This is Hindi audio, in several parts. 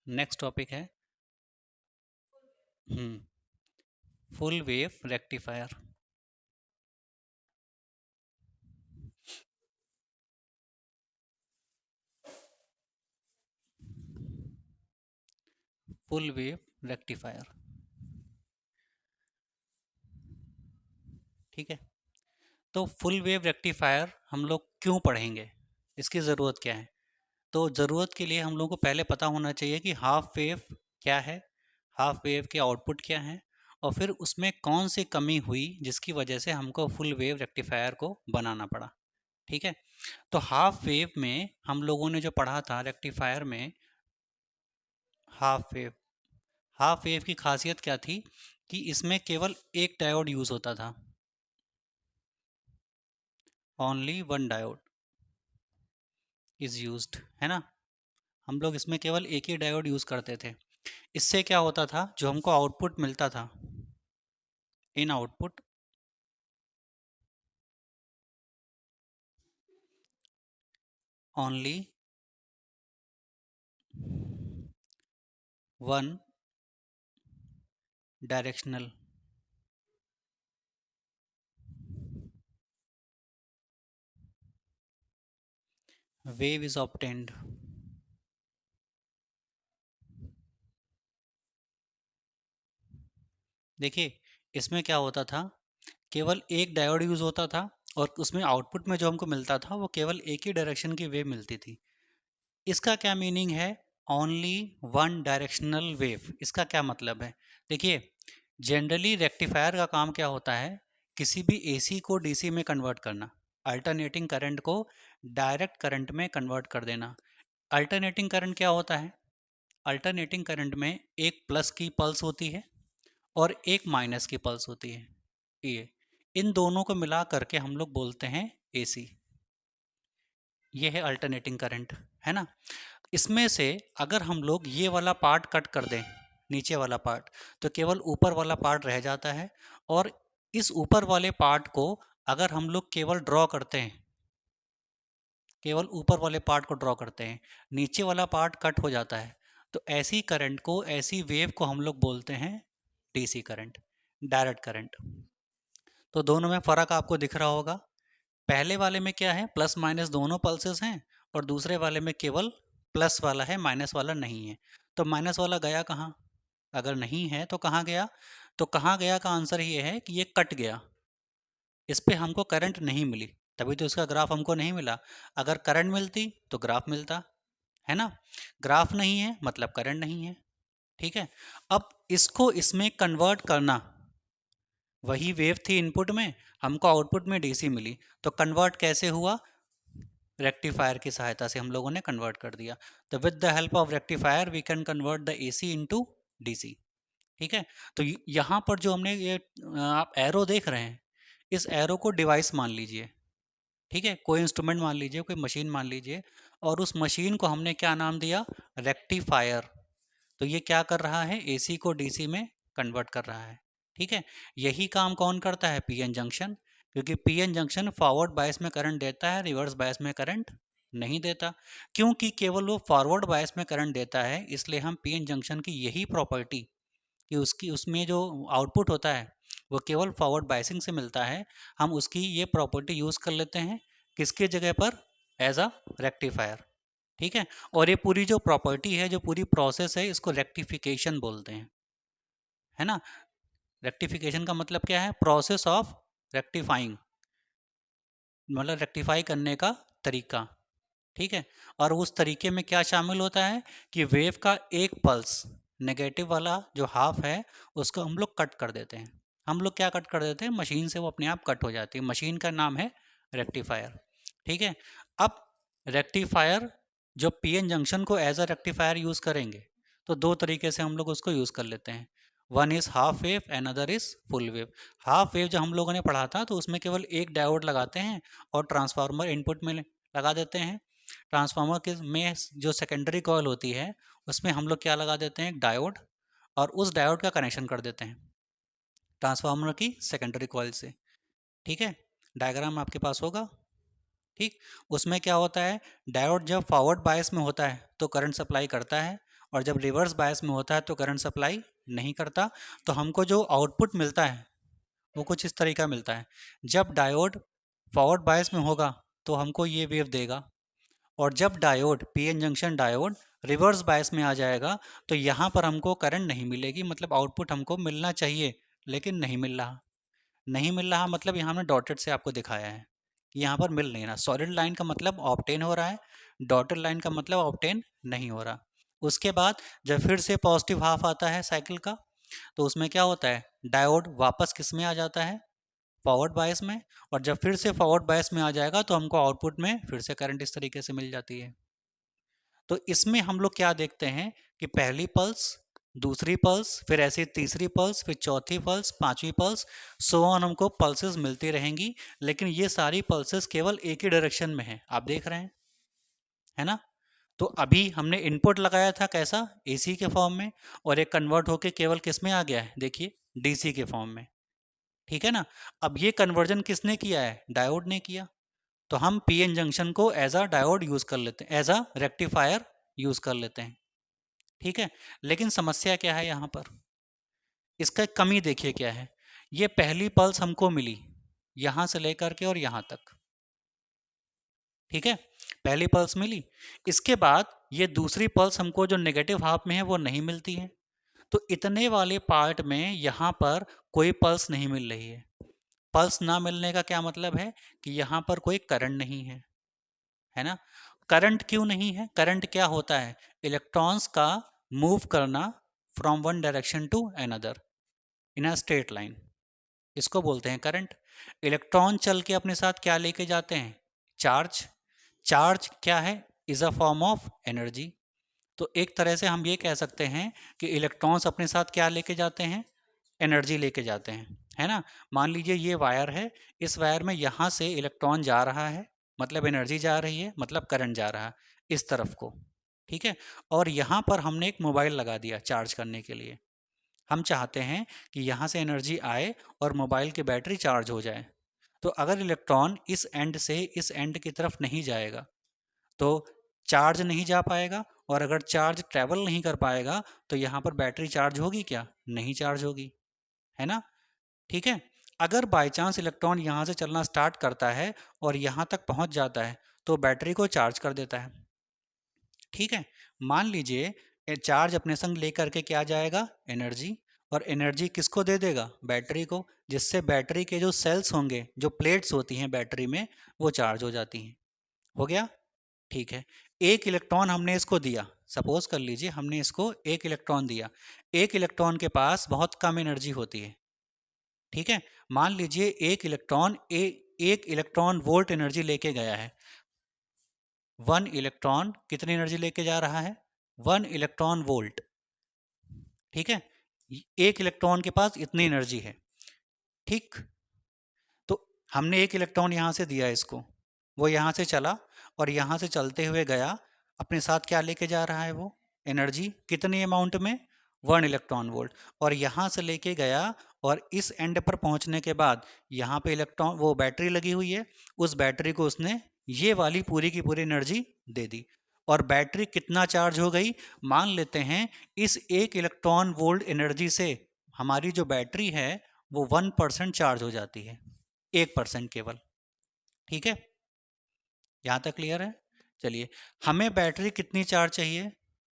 नेक्स्ट टॉपिक है full wave rectifier. Full wave rectifier, ठीक है। तो फुल वेव रेक्टिफायर हम लोग क्यों पढ़ेंगे, इसकी ज़रूरत क्या है? तो ज़रूरत के लिए हम लोग को पहले पता होना चाहिए कि हाफ वेव क्या है, हाफ वेव के आउटपुट क्या है, और फिर उसमें कौन सी कमी हुई जिसकी वजह से हमको फुल वेव रेक्टिफायर को बनाना पड़ा, ठीक है। तो हाफ वेव में हम लोगों ने जो पढ़ा था रेक्टिफायर में, हाफ वेव, हाफ वेव की खासियत क्या थी कि इसमें केवल एक डायोड यूज होता था, only one diode is used, है ना। हम लोग इसमें केवल एक ही डायोड यूज करते थे। इससे क्या होता था, जो हमको आउटपुट मिलता था, in output only one directional wave is obtained. देखिए, इसमें क्या होता था, केवल एक डायोड यूज होता था और उसमें आउटपुट में जो हमको मिलता था वो केवल एक ही डायरेक्शन की वेव मिलती थी। इसका क्या मीनिंग है, ओनली वन डायरेक्शनल वेव? इसका क्या मतलब है? देखिए, जनरली रेक्टिफायर का काम क्या होता है, किसी भी एसी को डीसी में कन्वर्ट करना, अल्टरनेटिंग करंट को डायरेक्ट करंट में कन्वर्ट कर देना। अल्टरनेटिंग करंट क्या होता है, अल्टरनेटिंग करंट में एक प्लस की पल्स होती है और एक माइनस की पल्स होती है, ये इन दोनों को मिला करके हम लोग बोलते हैं एसी। ये है अल्टरनेटिंग करंट, है ना। इसमें से अगर हम लोग ये वाला पार्ट कट कर दें, नीचे वाला पार्ट, तो केवल ऊपर वाला पार्ट रह जाता है। और इस ऊपर वाले पार्ट को अगर हम लोग केवल ड्रॉ करते हैं, केवल ऊपर वाले पार्ट को ड्रॉ करते हैं, नीचे वाला पार्ट कट हो जाता है, तो ऐसी करंट को, ऐसी वेव को हम लोग बोलते हैं डीसी करंट, डायरेक्ट करंट। तो दोनों में फ़र्क आपको दिख रहा होगा। पहले वाले में क्या है, प्लस माइनस दोनों पल्सेस हैं, और दूसरे वाले में केवल प्लस वाला है, माइनस वाला नहीं है। तो माइनस वाला गया कहाँ, अगर नहीं है तो कहाँ गया? तो कहाँ गया का आंसर ये है कि ये कट गया, इस पे हमको करंट नहीं मिली, तभी तो इसका ग्राफ हमको नहीं मिला। अगर करंट मिलती तो ग्राफ मिलता, है ना। ग्राफ नहीं है मतलब करंट नहीं है, ठीक है। अब इसको इसमें कन्वर्ट करना, वही वेव थी इनपुट में, हमको आउटपुट में डीसी मिली, तो कन्वर्ट कैसे हुआ? रेक्टिफायर की सहायता से हम लोगों ने कन्वर्ट कर दिया। तो with the help of rectifier we can convert the AC into DC, ठीक है। तो यहाँ पर जो हमने ये आप एरो देख रहे हैं, इस एरो को डिवाइस मान लीजिए, ठीक है। कोई इंस्ट्रूमेंट मान लीजिए, कोई मशीन मान लीजिए, और उस मशीन को हमने क्या नाम दिया, रेक्टिफायर। तो ये क्या कर रहा है, एसी को डीसी में कन्वर्ट कर रहा है, ठीक है। यही काम कौन करता है, पीएन जंक्शन, क्योंकि पीएन जंक्शन फॉरवर्ड बायस में करंट देता है, रिवर्स बायस में करंट नहीं देता। क्योंकि केवल वो फॉरवर्ड बायस में करंट देता है, इसलिए हम पीएन जंक्शन की यही प्रॉपर्टी कि उसकी, उसमें जो आउटपुट होता है वो केवल फॉरवर्ड बायसिंग से मिलता है, हम उसकी ये प्रॉपर्टी यूज़ कर लेते हैं किसके जगह पर, एज अ रेक्टिफायर, ठीक है। और ये पूरी जो प्रॉपर्टी है, जो पूरी प्रोसेस है, इसको रेक्टिफिकेशन बोलते हैं, है ना। रेक्टिफिकेशन का मतलब क्या है, प्रोसेस ऑफ रेक्टिफाइंग, मतलब रेक्टिफाई करने का तरीका, ठीक है। और उस तरीके में क्या शामिल होता है कि वेव का एक पल्स, नेगेटिव वाला जो हाफ है, उसको हम लोग कट कर देते हैं। हम लोग क्या कट कर देते हैं, मशीन से वो अपने आप कट हो जाती है, मशीन का नाम है रेक्टिफायर, ठीक है। अब रेक्टिफायर, जो पीएन जंक्शन को एज अ रेक्टिफायर यूज़ करेंगे, तो दो तरीके से हम लोग उसको यूज़ कर लेते हैं। One is half wave and other is full wave. Half wave जो हम लोगों ने पढ़ा था, तो उसमें केवल एक डायोड लगाते हैं और ट्रांसफार्मर इनपुट में लगा देते हैं। ट्रांसफार्मर के में जो सेकेंडरी कॉइल होती है, उसमें हम लोग क्या लगा देते हैं, एक डायोड, और उस डायोड का कनेक्शन कर देते हैं ट्रांसफार्मर की सेकेंडरी कॉइल से, ठीक है। डायग्राम आपके पास होगा, ठीक। उसमें क्या होता है, डायोड जब फॉरवर्ड बायस में होता है तो करंट सप्लाई करता है, और जब रिवर्स बायस में होता है तो करंट सप्लाई नहीं करता। तो हमको जो आउटपुट मिलता है वो कुछ इस तरीका मिलता है। जब डायोड फॉरवर्ड बायस में होगा तो हमको ये वेव देगा, और जब diode PN junction diode reverse bias में आ जाएगा तो यहाँ पर हमको करंट नहीं मिलेगी, मतलब आउटपुट हमको मिलना चाहिए लेकिन नहीं मिल रहा। नहीं मिल रहा मतलब यहाँ हमने डॉटेड से आपको दिखाया है कि यहाँ पर मिल नहीं रहा। सॉलिड लाइन का मतलब ऑब्टेन हो रहा है, डॉटेड लाइन का मतलब ऑब्टेन नहीं हो रहा। उसके बाद जब फिर से पॉजिटिव हाफ आता है साइकिल का, तो उसमें क्या होता है, डायोड वापस किस में आ जाता है, फॉरवर्ड बायस में। और जब फिर से फॉरवर्ड बायस में आ जाएगा तो हमको आउटपुट में फिर से करंट इस तरीके से मिल जाती है। तो इसमें हम लोग क्या देखते हैं कि पहली पल्स, दूसरी पल्स, फिर ऐसे तीसरी पल्स, फिर चौथी पल्स, पांचवी पल्स, सो ऑन हमको पल्सेस मिलती रहेंगी। लेकिन ये सारी पल्सेस केवल एक ही डायरेक्शन में है, आप देख रहे हैं, है ना। तो अभी हमने इनपुट लगाया था कैसा, एसी के फॉर्म में, और एक कन्वर्ट होके केवल किस में आ गया है, देखिए डीसी के फॉर्म में, ठीक है ना। अब ये कन्वर्जन किसने किया है, डायोड ने किया। तो हम पीएन जंक्शन को एज अ डायोड यूज कर लेते हैं, एज अ रेक्टिफायर यूज कर लेते हैं, ठीक है। लेकिन समस्या क्या है यहाँ पर, इसका कमी देखिए क्या है। ये पहली पल्स हमको मिली यहां से लेकर के और यहां तक, ठीक है, पहली पल्स मिली। इसके बाद ये दूसरी पल्स हमको जो नेगेटिव हाफ में है वो नहीं मिलती है। तो इतने वाले पार्ट में यहाँ पर कोई पल्स नहीं मिल रही है। पल्स ना मिलने का क्या मतलब है कि यहाँ पर कोई करंट नहीं है ना। करंट क्यों नहीं है, करंट क्या होता है, इलेक्ट्रॉन्स का मूव करना from one direction to another in a straight line, इसको बोलते हैं करंट। इलेक्ट्रॉन चल के अपने साथ क्या लेके जाते हैं, चार्ज। चार्ज क्या है, is a form of energy. तो एक तरह से हम ये कह सकते हैं कि इलेक्ट्रॉन्स अपने साथ क्या लेके जाते हैं, एनर्जी लेके जाते हैं, है ना। मान लीजिए ये वायर है, इस वायर में यहाँ से इलेक्ट्रॉन जा रहा है, मतलब एनर्जी जा रही है, मतलब करंट जा रहा है इस तरफ को, ठीक है। और यहाँ पर हमने एक मोबाइल लगा दिया चार्ज करने के लिए। हम चाहते हैं कि यहाँ से एनर्जी आए और मोबाइल की बैटरी चार्ज हो जाए। तो अगर इलेक्ट्रॉन इस एंड से इस एंड की तरफ नहीं जाएगा तो चार्ज नहीं जा पाएगा, और अगर चार्ज ट्रैवल नहीं कर पाएगा तो यहाँ पर बैटरी चार्ज होगी क्या, नहीं चार्ज होगी, है ना, ठीक है। अगर बाय चांस इलेक्ट्रॉन यहाँ से चलना स्टार्ट करता है और यहाँ तक पहुँच जाता है तो बैटरी को चार्ज कर देता है, ठीक है। मान लीजिए चार्ज अपने संग लेकर के क्या जाएगा, एनर्जी, और एनर्जी किसको दे देगा, बैटरी को, जिससे बैटरी के जो सेल्स होंगे, जो प्लेट्स होती हैं बैटरी में, वो चार्ज हो जाती हैं। हो गया, ठीक है। एक इलेक्ट्रॉन हमने इसको दिया, सपोज कर लीजिए हमने इसको एक इलेक्ट्रॉन दिया। एक इलेक्ट्रॉन के पास बहुत कम एनर्जी होती है, ठीक है। मान लीजिए एक इलेक्ट्रॉन एक इलेक्ट्रॉन वोल्ट एनर्जी लेके गया है। वन इलेक्ट्रॉन कितनी एनर्जी लेके जा रहा है, वन इलेक्ट्रॉन वोल्ट, ठीक है। एक इलेक्ट्रॉन के पास इतनी एनर्जी है, ठीक। तो हमने एक इलेक्ट्रॉन यहाँ से दिया इसको, वो यहाँ से चला और यहाँ से चलते हुए गया, अपने साथ क्या लेके जा रहा है वो, एनर्जी, कितनी अमाउंट में, वन इलेक्ट्रॉन वोल्ट। और यहाँ से लेके गया और इस एंड पर पहुँचने के बाद यहाँ पे इलेक्ट्रॉन, वो बैटरी लगी हुई है, उस बैटरी को उसने ये वाली पूरी की पूरी एनर्जी दे दी। और बैटरी कितना चार्ज हो गई, मान लेते हैं इस एक इलेक्ट्रॉन वोल्ट एनर्जी से हमारी जो बैटरी है वो 1% चार्ज हो जाती है, 1% केवल, ठीक है। यहाँ तक क्लियर है। चलिए, हमें बैटरी कितनी चार्ज चाहिए,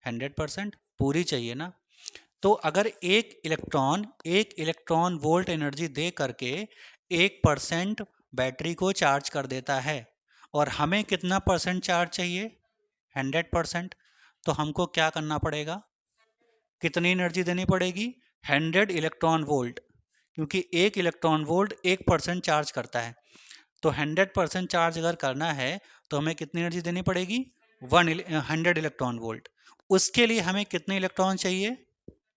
100% पूरी चाहिए ना। तो अगर एक इलेक्ट्रॉन वोल्ट एनर्जी दे करके 1% बैटरी को चार्ज कर देता है, और हमें कितना परसेंट चार्ज चाहिए, 100%। तो हमको क्या करना पड़ेगा, कितनी एनर्जी देनी पड़ेगी, 100 इलेक्ट्रॉन वोल्ट, क्योंकि एक इलेक्ट्रॉन वोल्ट 1% चार्ज करता है। तो 100% चार्ज अगर करना है तो हमें कितनी एनर्जी देनी पड़ेगी, 100 इलेक्ट्रॉन वोल्ट। उसके लिए हमें कितने इलेक्ट्रॉन चाहिए,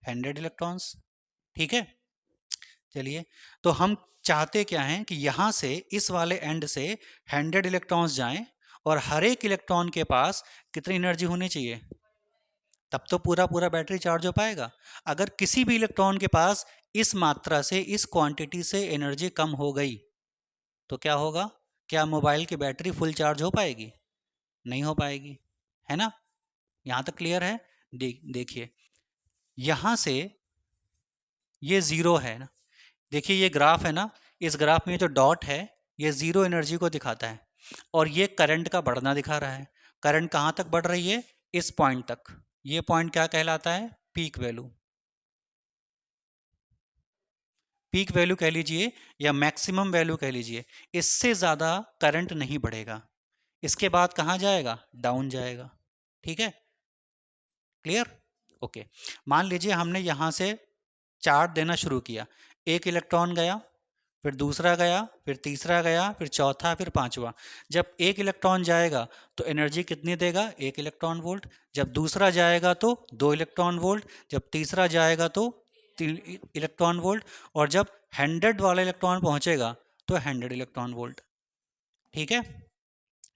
100 इलेक्ट्रॉन्स, ठीक है। चलिए, तो हम चाहते क्या हैं कि यहाँ से इस वाले एंड से 100 इलेक्ट्रॉन्स जाएं, और हर एक इलेक्ट्रॉन के पास कितनी एनर्जी होनी चाहिए, तब तो पूरा पूरा बैटरी चार्ज हो पाएगा। अगर किसी भी इलेक्ट्रॉन के पास इस मात्रा से, इस क्वांटिटी से एनर्जी कम हो गई तो क्या होगा, क्या मोबाइल की बैटरी फुल चार्ज हो पाएगी, नहीं हो पाएगी, है ना। यहाँ तक क्लियर है। देखिए यहाँ से ये ज़ीरो है ना, देखिए ये ग्राफ है ना, इस ग्राफ में जो डॉट है ये ज़ीरो एनर्जी को दिखाता है और ये करंट का बढ़ना दिखा रहा है। करंट कहाँ तक बढ़ रही है? इस पॉइंट तक। ये पॉइंट क्या कहलाता है? Peak value. पीक वैल्यू कह लीजिए या मैक्सिमम वैल्यू कह लीजिए। इससे ज़्यादा करंट नहीं बढ़ेगा। इसके बाद कहाँ जाएगा? डाउन जाएगा। ठीक है, क्लियर? ओके। मान लीजिए हमने यहाँ से चार्ज देना शुरू किया, एक इलेक्ट्रॉन गया, फिर दूसरा गया, फिर तीसरा गया, फिर चौथा, फिर पांचवा। जब एक इलेक्ट्रॉन जाएगा तो एनर्जी कितनी देगा? एक इलेक्ट्रॉन वोल्ट। जब दूसरा जाएगा तो दो इलेक्ट्रॉन वोल्ट। जब तीसरा जाएगा तो तीन इलेक्ट्रॉन वोल्ट। और जब 100 वाला इलेक्ट्रॉन पहुंचेगा तो 100 इलेक्ट्रॉन वोल्ट। ठीक है,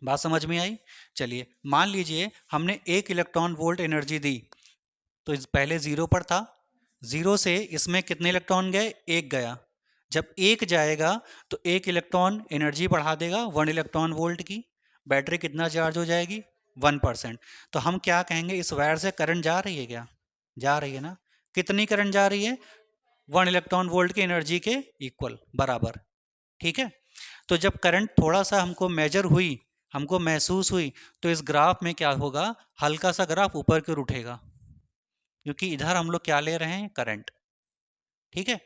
बात समझ में आई? चलिए मान लीजिए हमने एक इलेक्ट्रॉन वोल्ट एनर्जी दी, तो इस पहले जीरो पर था, जीरो से इसमें कितने इलेक्ट्रॉन गए? एक गया। जब एक जाएगा तो एक इलेक्ट्रॉन एनर्जी बढ़ा देगा 1 इलेक्ट्रॉन वोल्ट की। बैटरी कितना चार्ज हो जाएगी? 1%। तो हम क्या कहेंगे, इस वायर से करंट जा रही है क्या? जा रही है ना। कितनी करंट जा रही है? 1 इलेक्ट्रॉन वोल्ट की एनर्जी के इक्वल, बराबर। ठीक है, तो जब करंट थोड़ा सा हमको मेजर हुई, हमको महसूस हुई, तो इस ग्राफ में क्या होगा? हल्का सा ग्राफ ऊपर की ओर उठेगा, क्योंकि इधर हम लोग क्या ले रहे हैं? करंट। ठीक है,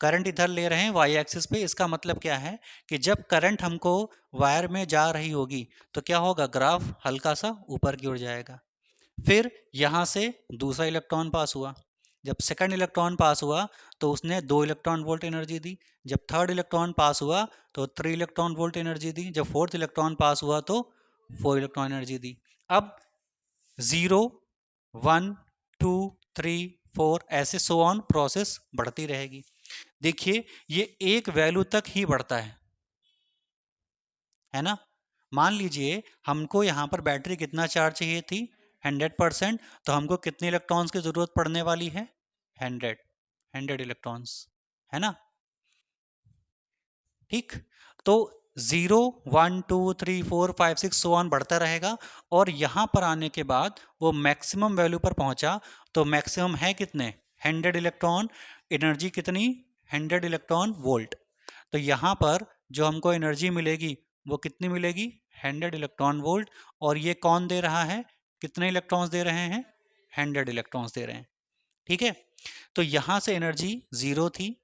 करंट इधर ले रहे हैं वाई एक्सिस पे। इसका मतलब क्या है कि जब करंट हमको वायर में जा रही होगी तो क्या होगा? ग्राफ हल्का सा ऊपर की ओर जाएगा। फिर यहाँ से दूसरा इलेक्ट्रॉन पास हुआ। जब सेकंड इलेक्ट्रॉन पास हुआ तो उसने 2 इलेक्ट्रॉन वोल्ट एनर्जी दी। जब थर्ड इलेक्ट्रॉन पास हुआ तो 3 इलेक्ट्रॉन वोल्ट एनर्जी दी। जब फोर्थ इलेक्ट्रॉन पास हुआ तो 4 इलेक्ट्रॉन एनर्जी दी। अब 0, 1, 2, 3, 4 ऐसे सो ऑन प्रोसेस बढ़ती रहेगी। देखिए ये एक वैल्यू तक ही बढ़ता है ना। मान लीजिए हमको यहाँ पर बैटरी कितना चार्ज चाहिए थी? 100%। तो हमको कितने इलेक्ट्रॉन्स की जरूरत पड़ने वाली है? 100 इलेक्ट्रॉन्स, है ना। ठीक, तो 0, 1, 2, 3, 4, 5, 6 सो ऑन बढ़ता रहेगा। और यहाँ पर आने के बाद वो मैक्सिमम वैल्यू पर पहुंचा, तो मैक्सिमम है कितने? 100 इलेक्ट्रॉन। एनर्जी कितनी? 100 इलेक्ट्रॉन वोल्ट। तो यहाँ पर जो हमको एनर्जी मिलेगी वो कितनी मिलेगी? 100 इलेक्ट्रॉन वोल्ट। और ये कौन दे रहा है? कितने इलेक्ट्रॉन्स दे रहे हैं? 100 इलेक्ट्रॉन्स दे रहे हैं। ठीक है, तो यहाँ से एनर्जी जीरो थी,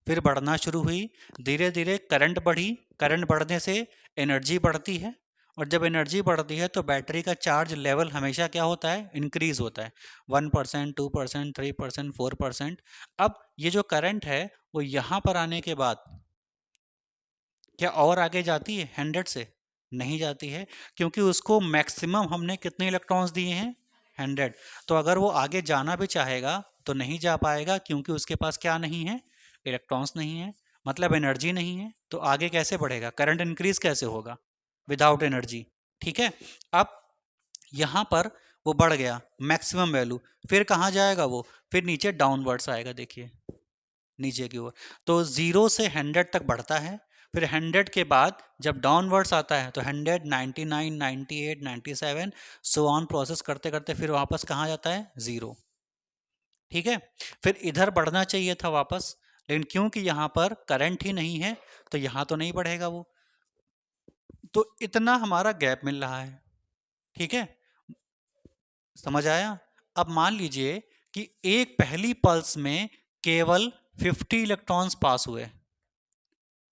फिर बढ़ना शुरू हुई, धीरे धीरे करंट बढ़ी। करंट बढ़ने से एनर्जी बढ़ती है, और जब एनर्जी बढ़ती है तो बैटरी का चार्ज लेवल हमेशा क्या होता है? इंक्रीज होता है। 1%, 2%, 3%, 4%। अब ये जो करंट है वो यहाँ पर आने के बाद क्या और आगे जाती है 100 से? नहीं जाती है, क्योंकि उसको मैक्सिमम हमने कितने इलेक्ट्रॉन्स दिए हैं? 100। तो अगर वो आगे जाना भी चाहेगा तो नहीं जा पाएगा, क्योंकि उसके पास क्या नहीं है? इलेक्ट्रॉन्स नहीं है, मतलब एनर्जी नहीं है। तो आगे कैसे बढ़ेगा? करंट इंक्रीज कैसे होगा विदाउट एनर्जी? ठीक है, अब यहाँ पर वो बढ़ गया मैक्सिमम वैल्यू, फिर कहाँ जाएगा वो? फिर नीचे डाउनवर्ड्स आएगा, देखिए नीचे की ओर। तो 0 से 100 तक बढ़ता है, फिर 100 के बाद जब डाउनवर्ड्स आता है तो 100, 99, 98, 97 सो ऑन प्रोसेस करते करते फिर वापस कहाँ जाता है? 0। ठीक है, फिर इधर बढ़ना चाहिए था वापस, लेकिन क्योंकि यहाँ पर करंट ही नहीं है तो यहाँ तो नहीं बढ़ेगा वो। तो इतना हमारा गैप मिल रहा है। ठीक है, समझ आया? अब मान लीजिए कि एक पहली पल्स में केवल 50 इलेक्ट्रॉन्स पास हुए।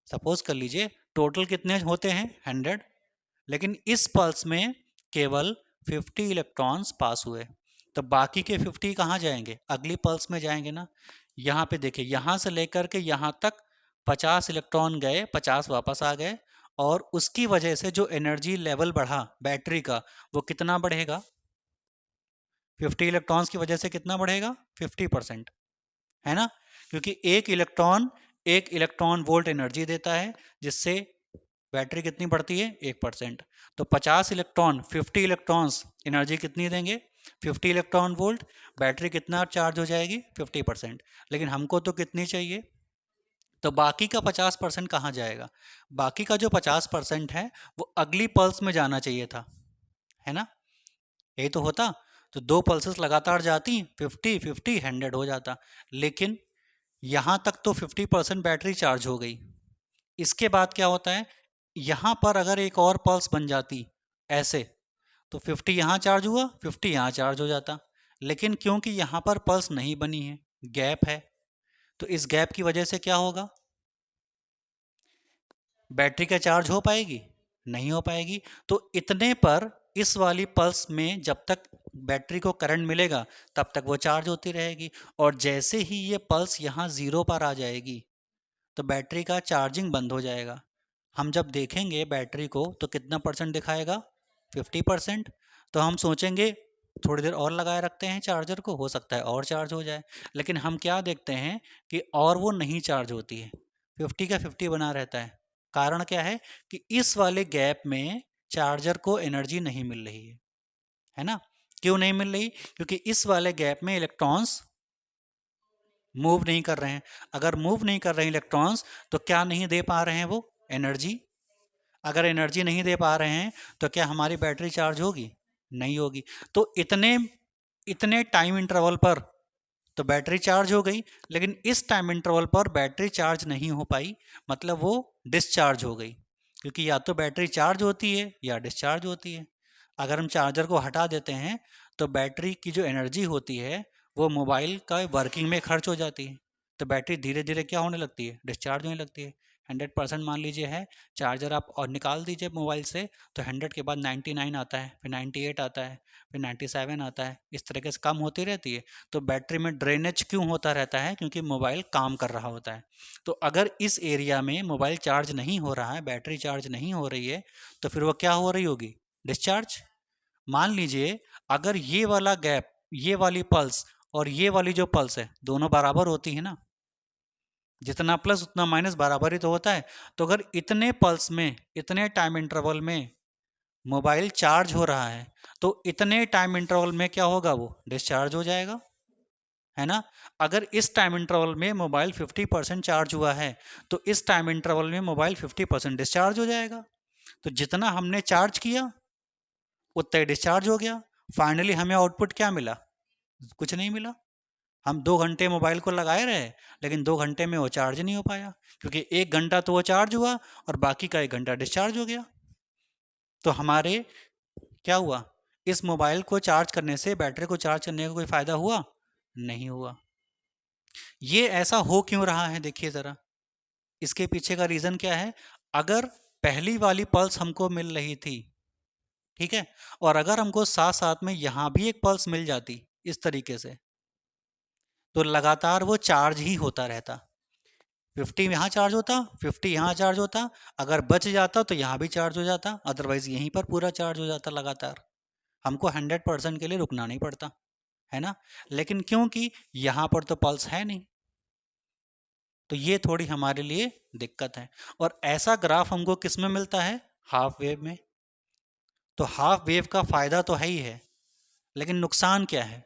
सपोज कर लीजिए टोटल कितने होते हैं? 100, लेकिन इस पल्स में केवल 50 इलेक्ट्रॉन्स पास हुए। तो बाकी के 50 कहाँ जाएंगे? अगली पल्स में जाएंगे ना। यहाँ पे देखिए, यहाँ से लेकर के यहाँ तक 50 इलेक्ट्रॉन गए, 50 वापस आ गए। और उसकी वजह से जो एनर्जी लेवल बढ़ा बैटरी का, वो कितना बढ़ेगा? 50 इलेक्ट्रॉन्स की वजह से कितना बढ़ेगा? 50%, है ना। क्योंकि एक इलेक्ट्रॉन वोल्ट एनर्जी देता है, जिससे बैटरी कितनी बढ़ती है? 1%। तो 50 इलेक्ट्रॉन, 50 इलेक्ट्रॉन्स एनर्जी कितनी देंगे? 50 इलेक्ट्रॉन वोल्ट। बैटरी कितना चार्ज हो जाएगी? 50%। लेकिन हमको तो कितनी चाहिए? तो बाकी का 50% कहाँ जाएगा? बाकी का जो 50% है वो अगली पल्स में जाना चाहिए था, है ना। यही तो होता। तो 2 पल्सेस लगातार जाती, 50 50 100 हो जाता। लेकिन यहाँ तक तो 50% बैटरी चार्ज हो गई। इसके बाद क्या होता है, यहाँ पर अगर एक और पल्स बन जाती ऐसे, तो 50 यहाँ चार्ज हुआ, 50 यहाँ चार्ज हो जाता। लेकिन क्योंकि यहाँ पर पल्स नहीं बनी है, गैप है, तो इस गैप की वजह से क्या होगा, बैटरी का चार्ज हो पाएगी, नहीं हो पाएगी। तो इतने पर इस वाली पल्स में जब तक बैटरी को करंट मिलेगा तब तक वो चार्ज होती रहेगी, और जैसे ही ये पल्स यहाँ ज़ीरो पर आ जाएगी तो बैटरी का चार्जिंग बंद हो जाएगा। हम जब देखेंगे बैटरी को तो कितना परसेंट दिखाएगा, 50%। तो हम सोचेंगे थोड़ी देर और लगाए रखते हैं चार्जर को, हो सकता है और चार्ज हो जाए। लेकिन हम क्या देखते हैं कि और वो नहीं चार्ज होती है, 50 का 50 बना रहता है। कारण क्या है कि इस वाले गैप में चार्जर को एनर्जी नहीं मिल रही है ना। क्यों नहीं मिल रही, क्योंकि इस वाले गैप में इलेक्ट्रॉन्स मूव नहीं कर रहे हैं। अगर मूव नहीं कर रहे हैं इलेक्ट्रॉन्स तो क्या नहीं दे पा रहे हैं वो एनर्जी। अगर एनर्जी नहीं दे पा रहे हैं तो क्या हमारी बैटरी चार्ज होगी, नहीं होगी। तो इतने इतने टाइम इंटरवल पर तो बैटरी चार्ज हो गई, लेकिन इस टाइम इंटरवल पर बैटरी चार्ज नहीं हो पाई, मतलब वो डिस्चार्ज हो गई। क्योंकि या तो बैटरी चार्ज होती है या डिस्चार्ज होती है। अगर हम चार्जर को हटा देते हैं तो बैटरी की जो एनर्जी होती है वो मोबाइल का वर्किंग में खर्च हो जाती है, तो बैटरी धीरे धीरे क्या होने लगती है, डिस्चार्ज होने लगती है। 100% मान लीजिए है, चार्जर आप और निकाल दीजिए मोबाइल से, तो 100 के बाद 99 आता है, फिर 98 आता है, फिर 97 आता है, इस तरीके से कम होती रहती है। तो बैटरी में ड्रेनेज क्यों होता रहता है, क्योंकि मोबाइल काम कर रहा होता है। तो अगर इस एरिया में मोबाइल चार्ज नहीं हो रहा है, बैटरी चार्ज नहीं हो रही है, तो फिर वो क्या हो रही होगी, डिस्चार्ज। मान लीजिए अगर ये वाला गैप, ये वाली पल्स और ये वाली जो पल्स है दोनों बराबर होती है ना, जितना प्लस उतना माइनस बराबर ही तो होता है। तो अगर इतने पल्स में, इतने टाइम इंटरवल में मोबाइल चार्ज हो रहा है, तो इतने टाइम इंटरवल में क्या होगा, वो डिस्चार्ज हो जाएगा, है ना। अगर इस टाइम इंटरवल में मोबाइल 50% चार्ज हुआ है तो इस टाइम इंटरवल में मोबाइल 50% डिस्चार्ज हो जाएगा। तो जितना हमने चार्ज किया उतना ही डिस्चार्ज हो गया। फाइनली हमें आउटपुट क्या मिला, कुछ नहीं मिला। हम 2 घंटे मोबाइल को लगाए रहे, लेकिन 2 घंटे में वो चार्ज नहीं हो पाया, क्योंकि 1 घंटा तो वो चार्ज हुआ और बाकी का 1 घंटा डिस्चार्ज हो गया। तो हमारे क्या हुआ, इस मोबाइल को चार्ज करने से, बैटरी को चार्ज करने का कोई फ़ायदा हुआ, नहीं हुआ। ये ऐसा हो क्यों रहा है, देखिए ज़रा, इसके पीछे का रीज़न क्या है। अगर पहली वाली पल्स हमको मिल रही थी, ठीक है, और अगर हमको साथ साथ में यहाँ भी एक पल्स मिल जाती इस तरीके से, तो लगातार वो चार्ज ही होता रहता। 50 यहाँ चार्ज होता, 50 यहाँ चार्ज होता, अगर बच जाता तो यहाँ भी चार्ज हो जाता, अदरवाइज यहीं पर पूरा चार्ज हो जाता लगातार। हमको 100% के लिए रुकना नहीं पड़ता, है ना। लेकिन क्योंकि यहाँ पर तो पल्स है नहीं, तो ये थोड़ी हमारे लिए दिक्कत है। और ऐसा ग्राफ हमको किस में मिलता है, हाफ वेव में। तो हाफ वेव का फ़ायदा तो है ही है, लेकिन नुकसान क्या है,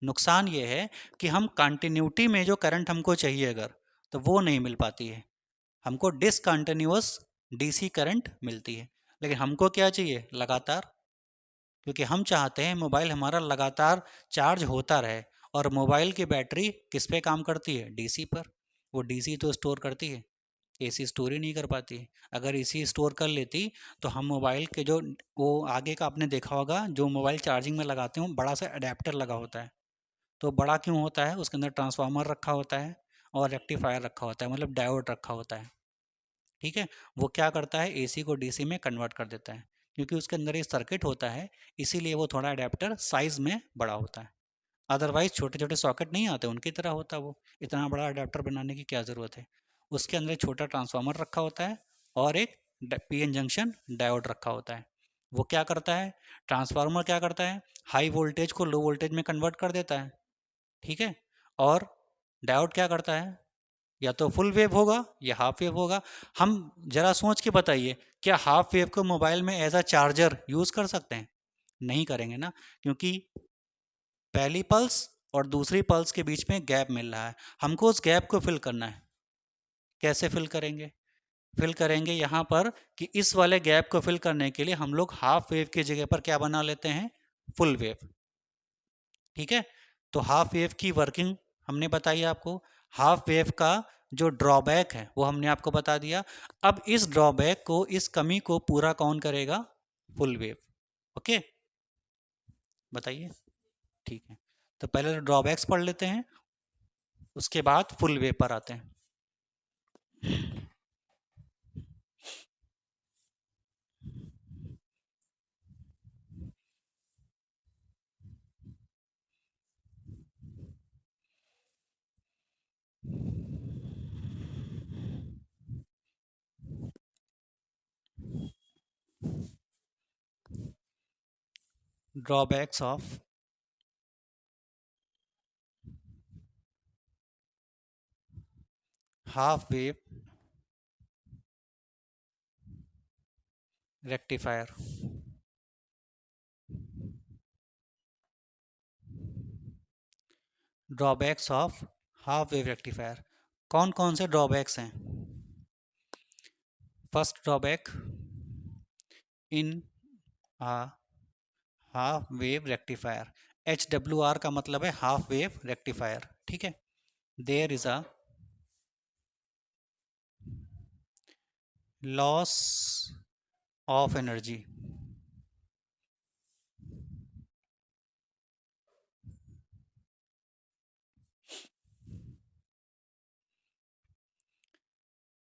नुकसान ये है कि हम कंटिन्यूटी में जो करंट हमको चाहिए अगर, तो वो नहीं मिल पाती है। हमको डिसकंटिन्यूअस डीसी करंट मिलती है। लेकिन हमको क्या चाहिए, लगातार। क्योंकि हम चाहते हैं मोबाइल हमारा लगातार चार्ज होता रहे। और मोबाइल की बैटरी किस पे काम करती है, डीसी पर। वो डीसी तो स्टोर करती है, एसी स्टोर ही नहीं कर पाती है। अगर एसी स्टोर कर लेती तो हम मोबाइल के जो, वो आगे का आपने देखा होगा, जो मोबाइल चार्जिंग में लगाते हो बड़ा सा अडेप्टर लगा होता है। तो बड़ा क्यों होता है, उसके अंदर ट्रांसफार्मर रखा होता है और रेक्टिफायर रखा होता है, मतलब डायोड रखा होता है, ठीक है। वो क्या करता है, एसी को डीसी में कन्वर्ट कर देता है। क्योंकि उसके अंदर ये सर्किट होता है, इसीलिए वो थोड़ा अडेप्टर साइज़ में बड़ा होता है। अदरवाइज छोटे छोटे सॉकेट नहीं आते उनकी तरह होता वो, इतना बड़ा अडेप्टर बनाने की क्या ज़रूरत है। उसके अंदर एक छोटा ट्रांसफार्मर रखा होता है और एक पीएन जंक्शन डायोड रखा होता है। वो क्या करता है, ट्रांसफार्मर क्या करता है, हाई वोल्टेज को लो वोल्टेज में कन्वर्ट कर देता है, ठीक है। और डायोड क्या करता है, या तो फुल वेव होगा या हाफ वेव होगा। हम जरा सोच के बताइए, क्या हाफ वेव को मोबाइल में एज अ चार्जर यूज़ कर सकते हैं, नहीं करेंगे ना। क्योंकि पहली पल्स और दूसरी पल्स के बीच में गैप मिल रहा है, हमको उस गैप को फिल करना है। कैसे फिल करेंगे, फिल करेंगे यहाँ पर कि इस वाले गैप को फिल करने के लिए हम लोग हाफ वेव की जगह पर क्या बना लेते हैं, फुल वेव। ठीक है, तो हाफ वेव की वर्किंग हमने बताई आपको। हाफ वेव का जो ड्रॉबैक है वो हमने आपको बता दिया। अब इस ड्रॉबैक को, इस कमी को पूरा कौन करेगा? Full wave. ओके, बताइए। ठीक है, तो पहले तो ड्रॉबैक्स पढ़ लेते हैं, उसके बाद फुल वेव पर आते हैं। Drawbacks of half wave rectifier. Drawbacks of half wave rectifier, कौन कौन से ड्रॉबैक्स हैं? First drawback, in a half wave rectifier, HWR का मतलब है हाफ वेव रेक्टिफायर। ठीक है, there is a loss of energy.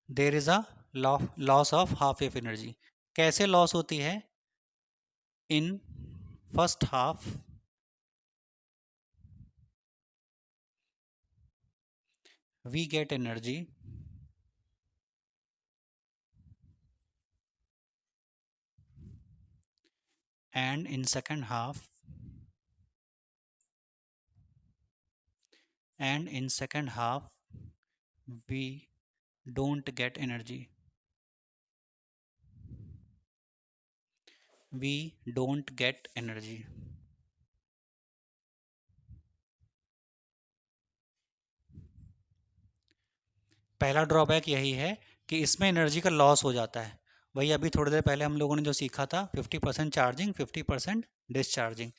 There is a loss of half wave energy. कैसे लॉस होती है? In first half we get energy and in second half we don't get energy, we don't get energy। पहला ड्रॉबैक यही है कि इसमें एनर्जी का लॉस हो जाता है। वही अभी थोड़ी देर पहले हम लोगों ने जो सीखा था, 50% चार्जिंग, 50% डिस्चार्जिंग।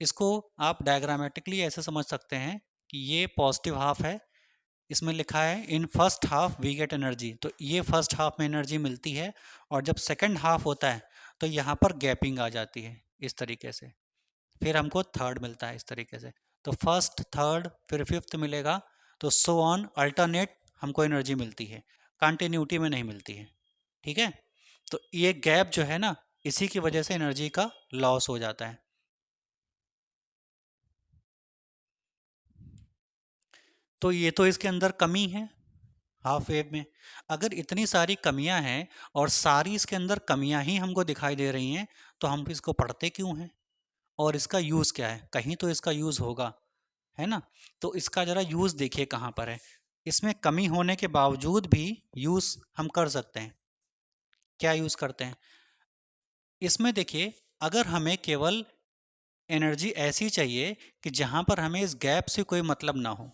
इसको आप डायग्रामेटिकली ऐसे समझ सकते हैं कि ये पॉजिटिव हाफ है, इसमें लिखा है in first half we get energy, तो ये फर्स्ट हाफ में एनर्जी मिलती है। और जब सेकंड हाफ होता है तो यहाँ पर गैपिंग आ जाती है इस तरीके से, फिर हमको थर्ड मिलता है इस तरीके से। तो फर्स्ट, थर्ड, फिर फिफ्थ मिलेगा, तो सो ऑन अल्टरनेट हमको एनर्जी मिलती है, कंटिन्यूटी में नहीं मिलती है। ठीक है, तो ये गैप जो है ना, इसी की वजह से एनर्जी का लॉस हो जाता है। तो ये तो इसके अंदर कमी है हाफ वेव में। अगर इतनी सारी कमियां हैं और सारी इसके अंदर कमियां ही हमको दिखाई दे रही हैं, तो हम इसको पढ़ते क्यों हैं? और इसका यूज़ क्या है? कहीं तो इसका यूज़ होगा, है ना? तो इसका ज़रा यूज़ देखिए कहाँ पर है। इसमें कमी होने के बावजूद भी यूज़ हम कर सकते हैं। क्या यूज़ करते हैं? इसमें देखिए, अगर हमें केवल एनर्जी ऐसी चाहिए कि जहाँ पर हमें इस गैप से कोई मतलब ना हो,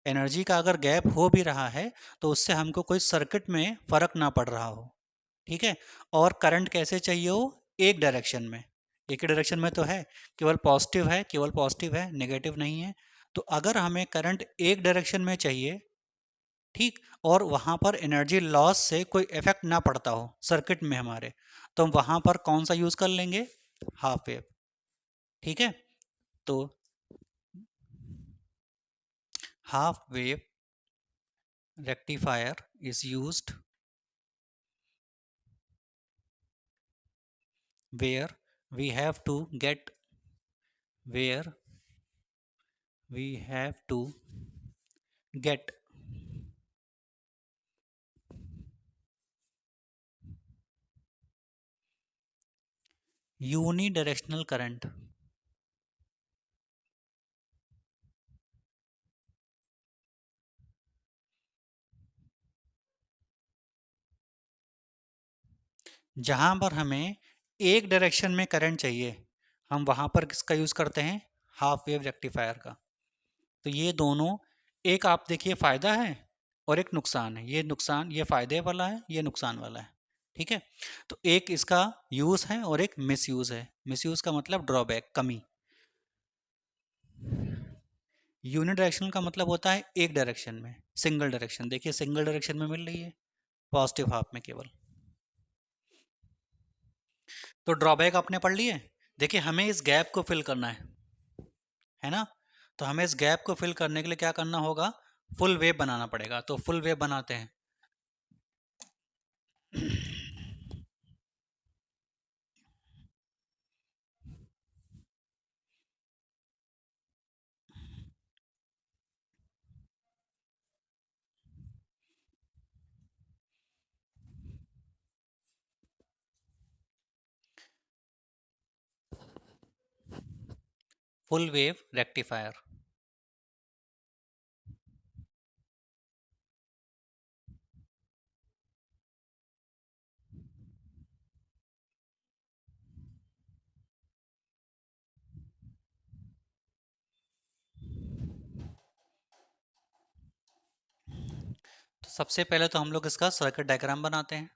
एनर्जी का अगर गैप हो भी रहा है तो उससे हमको कोई सर्किट में फ़र्क ना पड़ रहा हो, ठीक है? और करंट कैसे चाहिए हो? एक डायरेक्शन में। एक ही डायरेक्शन में तो है, केवल पॉजिटिव है, केवल पॉजिटिव है, नेगेटिव नहीं है। तो अगर हमें करंट एक डायरेक्शन में चाहिए, ठीक, और वहाँ पर एनर्जी लॉस से कोई इफेक्ट ना पड़ता हो सर्किट में हमारे, तो हम वहाँ पर कौन सा यूज़ कर लेंगे? Half wave. ठीक है, तो half wave rectifier is used where we have to get where we have to get unidirectional current। जहाँ पर हमें एक डायरेक्शन में करंट चाहिए, हम वहाँ पर किसका यूज़ करते हैं? हाफ वेव रेक्टिफायर का। तो ये दोनों, एक आप देखिए फ़ायदा है और एक नुकसान है। ये नुकसान, ये फ़ायदे वाला है, ये नुकसान वाला है। ठीक है, तो एक इसका यूज़ है और एक मिस यूज़ है। मिस यूज़ का मतलब ड्रॉबैक, कमी। यूनिडायरेक्शनल का मतलब होता है एक डायरेक्शन में, सिंगल डायरेक्शन। देखिए सिंगल डायरेक्शन में मिल रही है, पॉजिटिव हाफ में केवल। तो ड्रॉबैक आपने पढ़ लिए। देखिए हमें इस गैप को फिल करना है ना। तो हमें इस गैप को फिल करने के लिए क्या करना होगा, फुल वेव बनाना पड़ेगा। तो फुल वेव बनाते हैं। Full wave rectifier. तो सबसे पहले तो हम लोग इसका सर्किट डायग्राम बनाते हैं।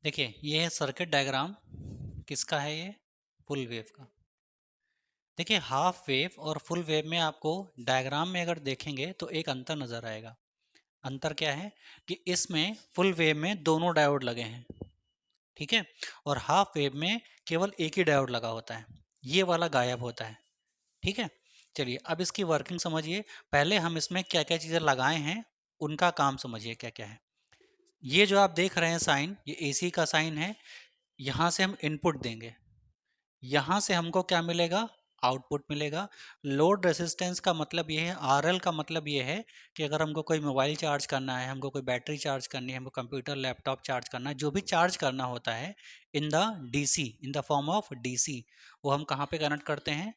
देखिए ये है सर्किट डायग्राम, किसका है ये, फुल वेव का। देखिए हाफ वेव और फुल वेव में आपको डायग्राम में अगर देखेंगे तो एक अंतर नज़र आएगा। अंतर क्या है कि इसमें फुल वेव में दोनों डायोड लगे हैं, ठीक है, और हाफ वेव में केवल एक ही डायोड लगा होता है, ये वाला गायब होता है, ठीक है। चलिए अब इसकी वर्किंग समझिए। पहले हम इसमें क्या क्या चीज़ें लगाए हैं उनका काम समझिए क्या क्या है। ये जो आप देख रहे हैं साइन, ये एसी का साइन है। यहाँ से हम इनपुट देंगे, यहाँ से हमको क्या मिलेगा, आउटपुट मिलेगा। लोड रेसिस्टेंस का मतलब ये है, आरएल का मतलब ये है कि अगर हमको कोई मोबाइल चार्ज करना है, हमको कोई बैटरी चार्ज करनी है, हमको कंप्यूटर लैपटॉप चार्ज करना है, जो भी चार्ज करना होता है in the DC, in the form of DC, वो हम कहाँ पे कनेक्ट करते हैं,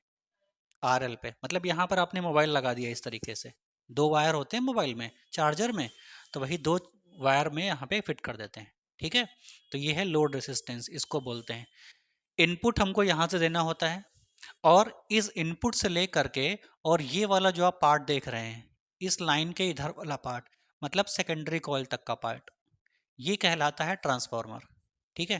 आरएल पे। मतलब यहाँ पर आपने मोबाइल लगा दिया इस तरीके से, दो वायर होते हैं मोबाइल में, चार्जर में, तो वही दो वायर में यहाँ पे फिट कर देते हैं, ठीक है। तो ये है लोड रेसिस्टेंस, इसको बोलते हैं। इनपुट हमको यहाँ से देना होता है, और इस इनपुट से लेकर के, और ये वाला जो आप पार्ट देख रहे हैं, इस लाइन के इधर वाला पार्ट, मतलब सेकेंडरी कॉइल तक का पार्ट, ये कहलाता है ट्रांसफार्मर, ठीक है।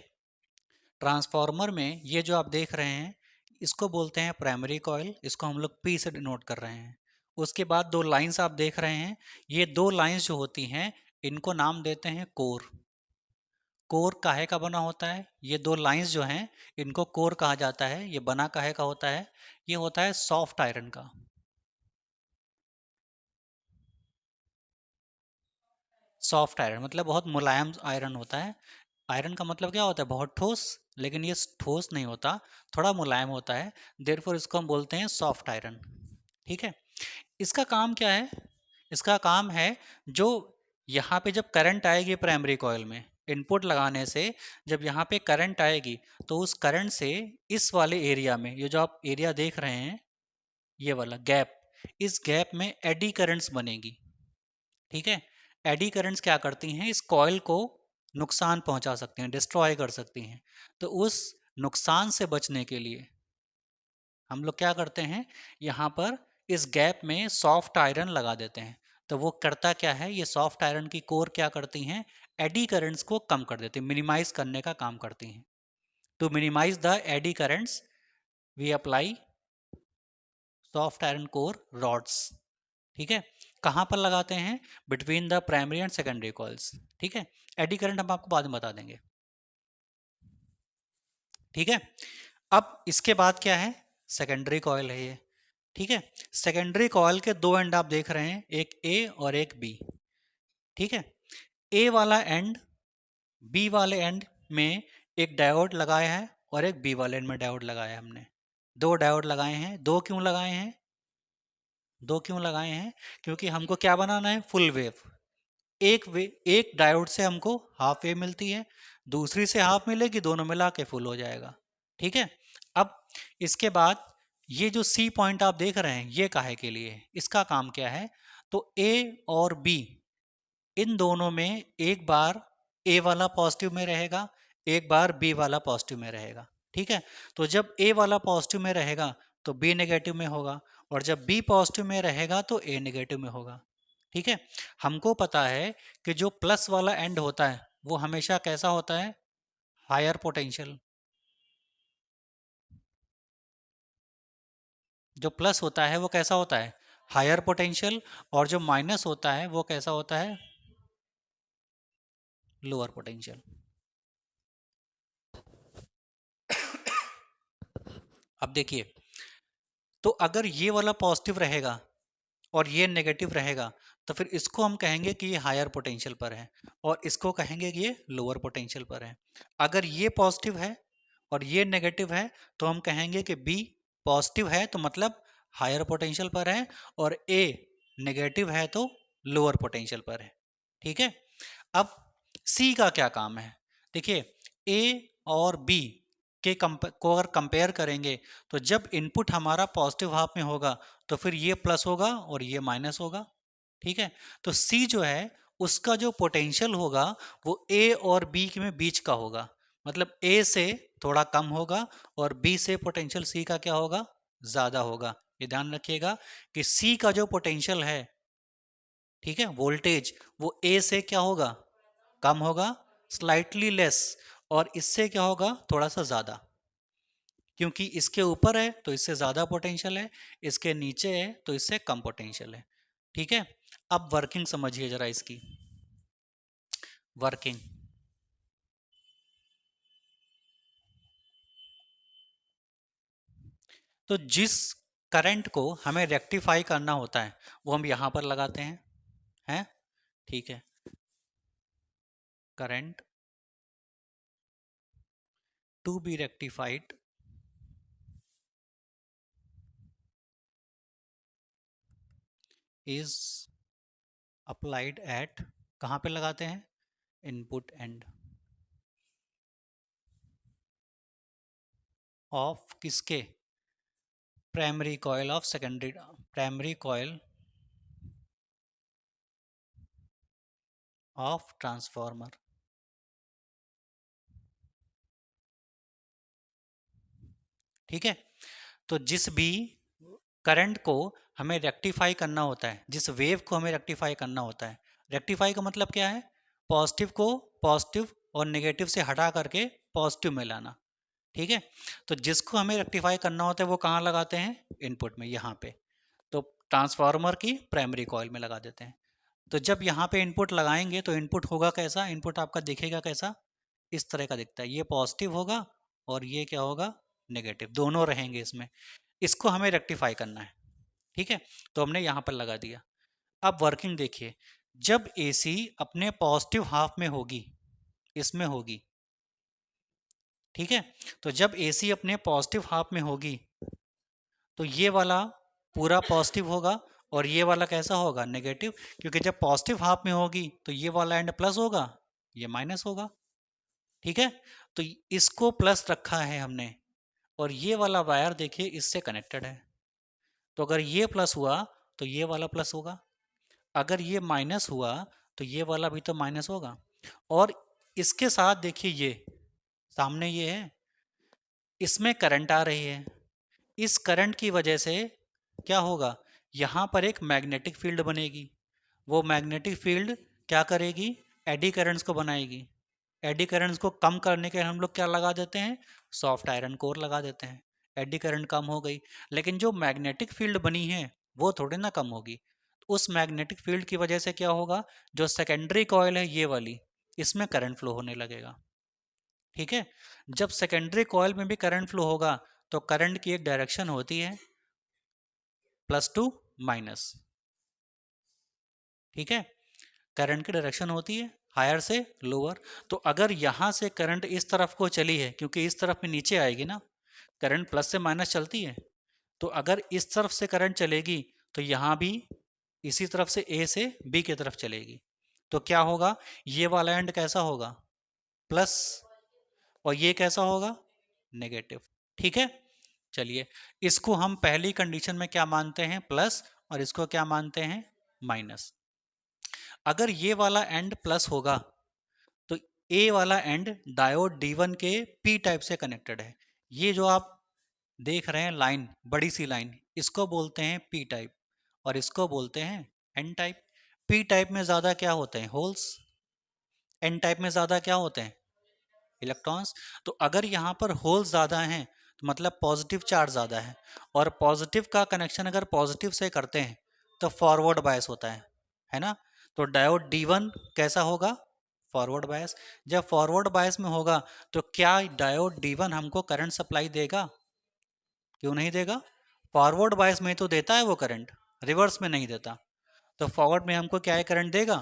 ट्रांसफार्मर में ये जो आप देख रहे हैं, इसको बोलते हैं प्राइमरी कॉइल, इसको हम लोग पी से डिनोट कर रहे हैं। उसके बाद दो लाइंस आप देख रहे हैं, ये दो लाइंस जो होती हैं इनको नाम देते हैं कोर। कोर काहे का बना होता है, ये दो लाइंस जो हैं इनको कोर कहा जाता है। ये बना काहे का होता है, ये होता है सॉफ्ट आयरन का। सॉफ्ट आयरन मतलब बहुत मुलायम आयरन होता है। आयरन का मतलब क्या होता है, बहुत ठोस, लेकिन ये ठोस नहीं होता, थोड़ा मुलायम होता है। देयरफॉर इसको हम बोलते हैं सॉफ्ट आयरन, ठीक है। इसका काम क्या है, इसका काम है, जो यहाँ पे जब करंट आएगी प्राइमरी कॉइल में इनपुट लगाने से, जब यहाँ पे करंट आएगी तो उस करंट से इस वाले एरिया में, ये जो आप एरिया देख रहे हैं, ये वाला गैप, इस गैप में एडी करंट्स बनेगी, ठीक है। एडी करंट्स क्या करती हैं, इस कॉइल को नुकसान पहुंचा सकती हैं, डिस्ट्रॉय कर सकती हैं। तो उस नुकसान से बचने के लिए हम लोग क्या करते हैं, यहाँ पर इस गैप में सॉफ्ट आयरन लगा देते हैं। तो वो करता क्या है, ये सॉफ्ट आयरन की कोर क्या करती हैं, एडी करंट्स को कम कर देती हैं, मिनिमाइज करने का काम करती हैं। To minimise the eddy currents we apply soft iron core rods. ठीक है, कहाँ पर लगाते हैं? Between the primary and secondary coils. ठीक है, एडी करंट हम आपको बाद में बता देंगे। ठीक है, अब इसके बाद क्या है? सेकेंडरी कॉइल है ये। ठीक है, सेकेंडरी कॉइल के दो एंड आप देख रहे हैं, एक ए और एक बी। ठीक है, ए वाला एंड बी वाले एंड में एक डायोड लगाया है और एक बी वाले एंड में डायोड लगाया है हमने। दो डायोड लगाए हैं। दो क्यों लगाए हैं? दो क्यों लगाए हैं? क्योंकि हमको क्या बनाना है? Full wave. एक डायोड से हमको हाफ वेव मिलती है, दूसरी से हाफ मिलेगी, दोनों मिला के फुल हो जाएगा। ठीक है, अब इसके बाद ये जो सी पॉइंट आप देख रहे हैं, ये काहे के लिए है? इसका काम क्या है? तो ए और बी, इन दोनों में एक बार ए वाला पॉजिटिव में रहेगा, एक बार बी वाला पॉजिटिव में रहेगा। ठीक है, तो जब ए वाला पॉजिटिव में रहेगा तो बी नेगेटिव में होगा, और जब बी पॉजिटिव में रहेगा तो ए नेगेटिव में होगा। ठीक है, हमको पता है कि जो प्लस वाला एंड होता है वो हमेशा कैसा होता है? Higher potential. जो प्लस होता है वो कैसा होता है? Higher potential. और जो माइनस होता है वो कैसा होता है? Lower potential. अब देखिए, तो अगर ये वाला पॉजिटिव रहेगा और ये नेगेटिव रहेगा तो फिर इसको हम कहेंगे कि ये हायर पोटेंशियल पर है, और इसको कहेंगे कि ये लोअर पोटेंशियल पर है। अगर ये पॉजिटिव है और ये नेगेटिव है तो हम कहेंगे कि बी पॉजिटिव है तो मतलब हायर पोटेंशियल पर है, और ए नेगेटिव है तो लोअर पोटेंशियल पर है। ठीक है, अब सी का क्या काम है? देखिए, ए और बी को अगर कंपेयर करेंगे तो जब इनपुट हमारा पॉजिटिव हाफ में होगा तो फिर ये प्लस होगा और ये माइनस होगा। ठीक है, तो सी जो है उसका जो पोटेंशियल होगा वो ए और बी के में बीच का होगा, मतलब ए से थोड़ा कम होगा और बी से पोटेंशियल सी का क्या होगा? ज्यादा होगा। ये ध्यान रखिएगा कि सी का जो पोटेंशियल है, ठीक है, वोल्टेज, वो ए से क्या होगा? कम होगा, स्लाइटली लेस, और इससे क्या होगा? थोड़ा सा ज्यादा। क्योंकि इसके ऊपर है तो इससे ज्यादा पोटेंशियल है, इसके नीचे है तो इससे कम पोटेंशियल है। ठीक है, अब वर्किंग समझिए जरा इसकी। वर्किंग, तो जिस करंट को हमें रेक्टिफाई करना होता है वो हम यहां पर लगाते हैं। ठीक है, current to be rectified is applied at, कहां पे लगाते हैं? इनपुट एंड ऑफ किसके? Primary coil of secondary, primary coil of transformer. ठीक है, तो जिस भी करंट को हमें रेक्टिफाई करना होता है, जिस वेव को हमें रेक्टिफाई करना होता है, रेक्टिफाई का मतलब क्या है? पॉजिटिव को पॉजिटिव और नेगेटिव से हटा करके पॉजिटिव में लाना। ठीक है, तो जिसको हमें रेक्टिफाई करना होता है वो कहाँ लगाते हैं? इनपुट में, यहाँ पे। तो ट्रांसफार्मर की प्राइमरी कॉइल में लगा देते हैं। तो जब यहाँ पे इनपुट लगाएंगे तो इनपुट होगा कैसा? इनपुट आपका दिखेगा कैसा? इस तरह का दिखता है। ये पॉजिटिव होगा और ये क्या होगा? नेगेटिव, दोनों रहेंगे इसमें। इसको हमें रेक्टिफाई करना है। ठीक है, तो हमने यहाँ पर लगा दिया। अब वर्किंग देखिए, जब एसी अपने पॉजिटिव हाफ में होगी, इसमें होगी, ठीक है, तो जब एसी अपने पॉजिटिव हाफ में होगी तो ये वाला पूरा पॉजिटिव होगा और ये वाला कैसा होगा? नेगेटिव, क्योंकि जब पॉजिटिव हाफ में होगी तो ये वाला एंड प्लस होगा, ये माइनस होगा। ठीक है, तो इसको प्लस रखा है हमने, और ये वाला वायर देखिए इससे कनेक्टेड है। तो अगर ये प्लस हुआ तो ये वाला प्लस होगा, अगर ये माइनस हुआ तो ये वाला भी तो माइनस होगा। और इसके साथ देखिए, ये सामने ये है, इसमें करंट आ रही है। इस करंट की वजह से क्या होगा? यहाँ पर एक मैग्नेटिक फील्ड बनेगी। वो मैग्नेटिक फील्ड क्या करेगी? एडी करंट्स को बनाएगी। एडी करंट्स को कम करने के हम लोग क्या लगा देते हैं? सॉफ्ट आयरन कोर लगा देते हैं। एडी करंट कम हो गई। लेकिन जो मैग्नेटिक फील्ड बनी है वो थोड़ी ना कम होगी। उस मैग्नेटिक फील्ड की वजह से क्या होगा, जो सेकेंडरी कॉइल है ये वाली, इसमें करंट फ्लो होने लगेगा। ठीक है, जब सेकेंडरी कॉइल में भी करंट फ्लो होगा तो करंट की एक डायरेक्शन होती है प्लस टू माइनस। ठीक है, करंट की डायरेक्शन होती है हायर से लोअर। तो अगर यहां से करंट इस तरफ को चली है, क्योंकि इस तरफ में नीचे आएगी ना, करंट प्लस से माइनस चलती है, तो अगर इस तरफ से करंट चलेगी तो यहां भी इसी तरफ से ए से बी की तरफ चलेगी। तो क्या होगा, ये वाला एंड कैसा होगा, प्लस, और ये कैसा होगा, नेगेटिव। ठीक है, चलिए इसको हम पहली कंडीशन में क्या मानते हैं, प्लस, और इसको क्या मानते हैं, माइनस। अगर ये वाला एंड प्लस होगा तो ए वाला एंड डायोड D1 के पी टाइप से कनेक्टेड है। ये जो आप देख रहे हैं लाइन, बड़ी सी लाइन, इसको बोलते हैं पी टाइप और इसको बोलते हैं एन टाइप। पी टाइप में ज्यादा क्या होते हैं, होल्स। एन टाइप में ज्यादा क्या होते हैं, इलेक्ट्रॉन्स। तो अगर यहाँ पर होल्स ज्यादा हैं तो मतलब पॉजिटिव चार्ज ज्यादा है, और पॉजिटिव का कनेक्शन अगर पॉजिटिव से करते हैं तो फॉरवर्ड बायस होता है ना। तो डायोड D1 कैसा होगा, फॉरवर्ड बायस। जब फॉरवर्ड बायस में होगा तो क्या डायोड D1 हमको करंट सप्लाई देगा, क्यों नहीं देगा, फॉरवर्ड बायस में तो देता है वो करंट, रिवर्स में नहीं देता। तो फॉरवर्ड में हमको क्या है, करंट देगा,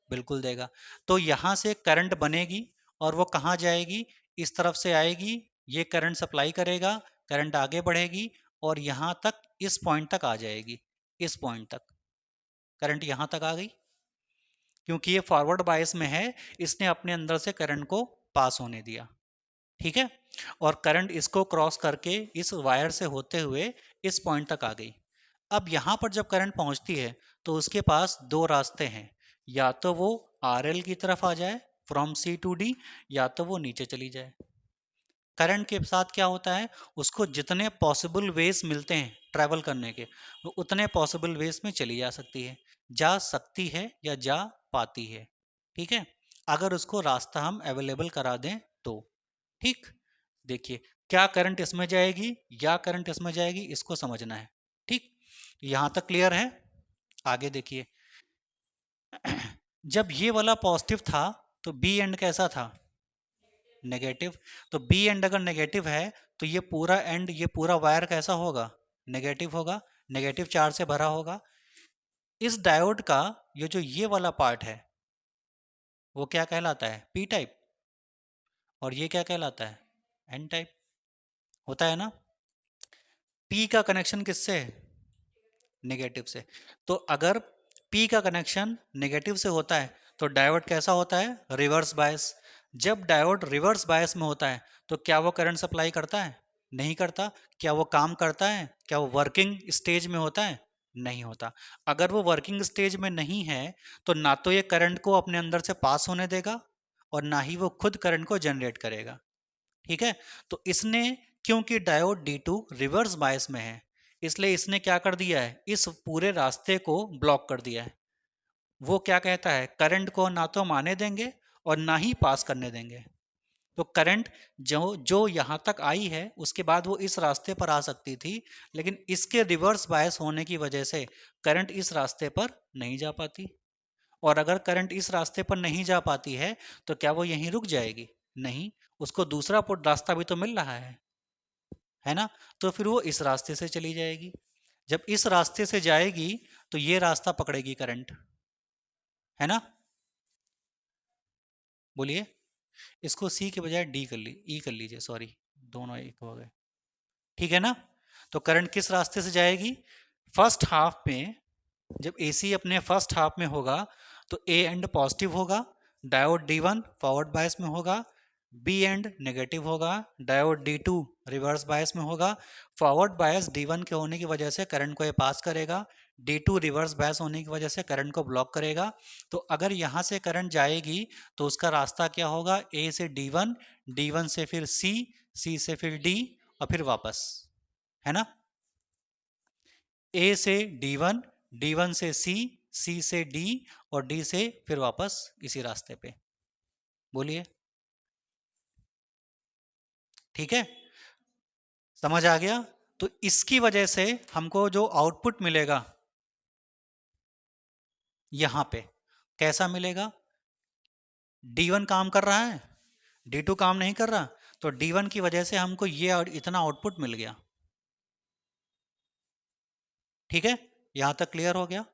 बिल्कुल देगा। तो यहां से करंट बनेगी और वो कहाँ जाएगी, इस तरफ से आएगी, ये करंट सप्लाई करेगा, करंट आगे बढ़ेगी और यहां तक, इस पॉइंट तक आ जाएगी, इस पॉइंट तक करंट यहां तक आ गई। क्योंकि ये फॉरवर्ड बायस में है, इसने अपने अंदर से करंट को पास होने दिया। ठीक है, और करंट इसको क्रॉस करके इस वायर से होते हुए इस पॉइंट तक आ गई। अब यहां पर जब करंट पहुंचती है तो उसके पास दो रास्ते हैं, या तो वो RL की तरफ आ जाए फ्रॉम C टू D, या तो वो नीचे चली जाए। करंट के साथ क्या होता है, उसको जितने पॉसिबल वेज मिलते हैं ट्रैवल करने के, वो उतने पॉसिबल वेज में चली जा सकती है, जा सकती है या जा पाती है। ठीक है, अगर उसको रास्ता हम अवेलेबल करा दें तो। ठीक, देखिए क्या करंट इसमें जाएगी या करंट इसमें जाएगी, इसको समझना है। ठीक, यहां तक क्लियर है। आगे देखिए, जब ये वाला पॉजिटिव था तो बी एंड कैसा था, नेगेटिव। तो बी एंड अगर नेगेटिव है तो ये पूरा एंड, ये पूरा वायर कैसा होगा, नेगेटिव होगा, नेगेटिव चार्ज से भरा होगा। इस डायोड का ये वाला पार्ट है वो क्या कहलाता है, पी टाइप, और ये क्या कहलाता है, एन टाइप, होता है ना। पी का कनेक्शन किससे है, नेगेटिव से। तो अगर पी का कनेक्शन नेगेटिव से होता है तो डायोड कैसा होता है, रिवर्स बायस। जब डायोड रिवर्स बायस में होता है तो क्या वो करंट सप्लाई करता है, नहीं करता। क्या वो काम करता है, क्या वो वर्किंग स्टेज में होता है, नहीं होता। अगर वो वर्किंग स्टेज में नहीं है तो ना तो ये करंट को अपने अंदर से पास होने देगा और ना ही वो खुद करंट को जनरेट करेगा। ठीक है, तो इसने, क्योंकि डायोड D2 रिवर्स बायस में है, इसलिए इसने क्या कर दिया है, इस पूरे रास्ते को ब्लॉक कर दिया है। वो क्या कहता है, करंट को ना तो माने देंगे और ना ही पास करने देंगे। तो करंट जो जो यहां तक आई है उसके बाद वो इस रास्ते पर आ सकती थी, लेकिन इसके रिवर्स बायस होने की वजह से करंट इस रास्ते पर नहीं जा पाती। और अगर करंट इस रास्ते पर नहीं जा पाती है तो क्या वो यहीं रुक जाएगी, नहीं, उसको दूसरा रास्ता भी तो मिल रहा है ना। तो फिर वो इस रास्ते से चली जाएगी। जब इस रास्ते से जाएगी तो ये रास्ता पकड़ेगी करंट, है ना। बोलिए, इसको सी के बजाय डी कर ली, ई कर लीजिए, सॉरी, दोनों एक हो गए। ठीक है ना। तो करंट किस रास्ते से जाएगी, फर्स्ट हाफ में, जब AC अपने फर्स्ट हाफ में होगा तो ए एंड पॉजिटिव होगा, डायोड D1 फॉरवर्ड बायस में होगा, बी एंड नेगेटिव होगा, डायोड D2 रिवर्स बायस में होगा। फॉरवर्ड बायस D1 के होने की वजह से करंट को ये पास करेगा, D2 रिवर्स बायस होने की वजह से करंट को ब्लॉक करेगा। तो अगर यहाँ से करंट जाएगी तो उसका रास्ता क्या होगा, A से D1, D1 से फिर C, C से फिर D और फिर वापस, है ना। ए से D1, D1 से C, C से D और D से फिर वापस इसी रास्ते पे। बोलिए, ठीक है। समझ आ गया? तो इसकी वजह से हमको जो आउटपुट मिलेगा यहां पे, कैसा मिलेगा? D1 काम कर रहा है, D2 काम नहीं कर रहा, तो D1 की वजह से हमको ये इतना आउटपुट मिल गया। ठीक है, यहां तक क्लियर हो गया?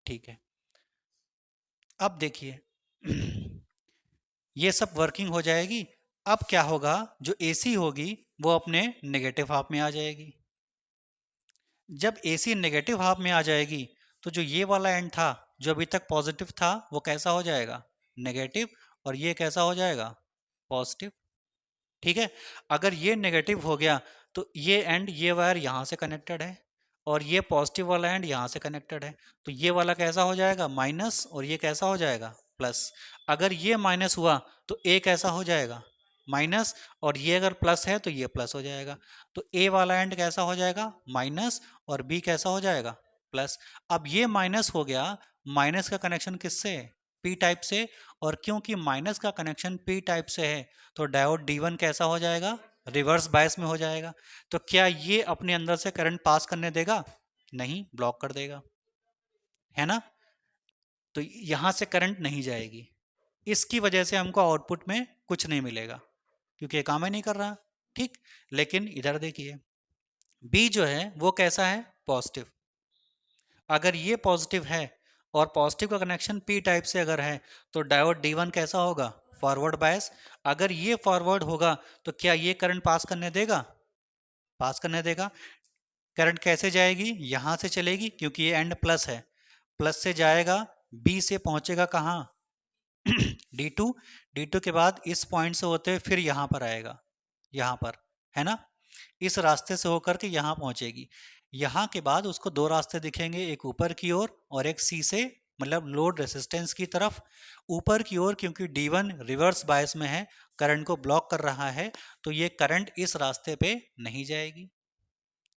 ठीक है, अब देखिए ये सब वर्किंग हो जाएगी। अब क्या होगा, जो एसी होगी वो अपने नेगेटिव हाफ में आ जाएगी। जब एसी नेगेटिव हाफ में आ जाएगी तो जो ये वाला एंड था, जो अभी तक पॉजिटिव था, वो कैसा हो जाएगा? नेगेटिव। और ये कैसा हो जाएगा? पॉजिटिव। ठीक है, अगर ये नेगेटिव हो गया तो ये एंड, ये वायर यहां से कनेक्टेड है, और ये पॉजिटिव वाला एंड यहां से कनेक्टेड है, तो ये वाला कैसा हो जाएगा? माइनस, और ये कैसा हो जाएगा? प्लस। अगर ये माइनस हुआ तो ए कैसा हो जाएगा? माइनस, और ये अगर प्लस है तो ये प्लस हो जाएगा। तो ए वाला एंड कैसा हो जाएगा? माइनस, और बी कैसा हो जाएगा? प्लस। अब ये माइनस हो गया, माइनस का कनेक्शन किससे है? पी टाइप से। और क्योंकि माइनस का कनेक्शन पी टाइप से है तो डायोड D1 कैसा हो जाएगा? रिवर्स बायस में हो जाएगा। तो क्या ये अपने अंदर से करंट पास करने देगा? नहीं, ब्लॉक कर देगा, है ना? तो यहां से करंट नहीं जाएगी। इसकी वजह से हमको आउटपुट में कुछ नहीं मिलेगा, क्योंकि ये काम ही नहीं कर रहा। ठीक। लेकिन इधर देखिए, बी जो है वो कैसा है? पॉजिटिव। अगर ये पॉजिटिव है और पॉजिटिव का कनेक्शन पी टाइप से अगर है तो डायोड D1 कैसा होगा? Forward bias. अगर ये फॉरवर्ड होगा तो क्या ये करंट पास करने देगा? पास करने देगा। करंट कैसे जाएगी? यहां से चलेगी, क्योंकि ये एंड प्लस है, प्लस से जाएगा, बी से पहुंचेगा कहाँ? D2। D2 के बाद इस पॉइंट से होते हुए फिर यहां पर आएगा, यहां पर, है ना? इस रास्ते से होकर के यहां पहुंचेगी। यहां के बाद उसको दो रास्ते दिखेंगे, एक ऊपर की ओर और एक सी से, मतलब लोड रेसिस्टेंस की तरफ। ऊपर की ओर क्योंकि D1 रिवर्स बायस में है, करंट को ब्लॉक कर रहा है, तो ये करंट इस रास्ते पे नहीं जाएगी।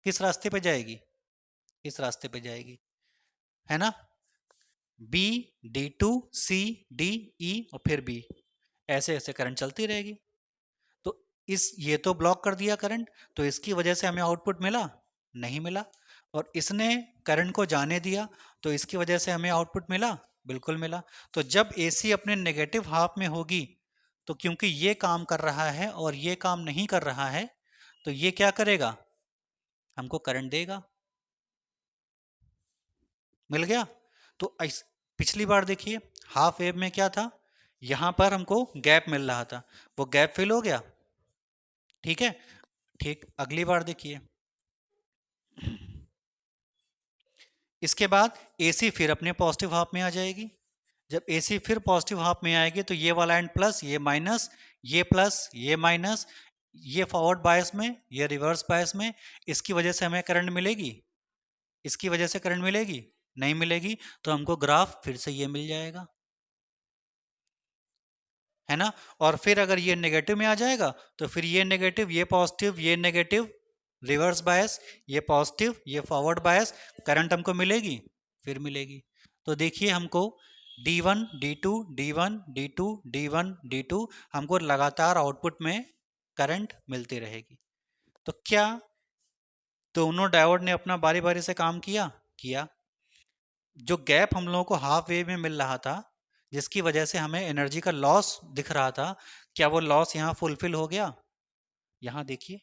किस रास्ते पे जाएगी? इस रास्ते पे जाएगी, है ना? B, D2 C D E और फिर बी, ऐसे ऐसे करंट चलती रहेगी। तो इस ये तो ब्लॉक कर दिया करंट, तो इसकी वजह से हमें आउटपुट मिला? नहीं मिला। और इसने करंट को जाने दिया, तो इसकी वजह से हमें आउटपुट मिला? बिल्कुल मिला। तो जब एसी अपने नेगेटिव हाफ में होगी, तो क्योंकि ये काम कर रहा है और ये काम नहीं कर रहा है, तो ये क्या करेगा? हमको करंट देगा। मिल गया? तो पिछली बार देखिए, हाफ वेव में क्या था? यहां पर हमको गैप मिल रहा था, वो गैप फिल हो गया। ठीक है। ठीक, अगली बार देखिए, इसके बाद एसी फिर अपने पॉजिटिव हाफ में आ जाएगी। जब एसी फिर पॉजिटिव हाफ में आएगी तो ये वाला एंड प्लस, ये माइनस, ये प्लस, ये माइनस, ये फॉरवर्ड बायस में, ये रिवर्स बायस में। इसकी वजह से हमें करंट मिलेगी? इसकी वजह से करंट मिलेगी? नहीं मिलेगी। तो हमको ग्राफ फिर से ये मिल जाएगा, है ना? और फिर अगर ये नेगेटिव में आ जाएगा तो फिर ये नेगेटिव, ये पॉजिटिव, ये नेगेटिव, रिवर्स बायस, ये पॉजिटिव, ये फॉरवर्ड बायस, करंट हमको मिलेगी? फिर मिलेगी। तो देखिए, हमको D1 D2 D1 D2 D1 D2 हमको लगातार आउटपुट में करंट मिलती रहेगी। तो क्या दोनों डायोड ने अपना बारी बारी से काम किया? किया। जो गैप हम लोगों को हाफ वेव में मिल रहा था, जिसकी वजह से हमें एनर्जी का लॉस दिख रहा था, क्या वो लॉस यहाँ फुलफिल हो गया? यहाँ देखिए,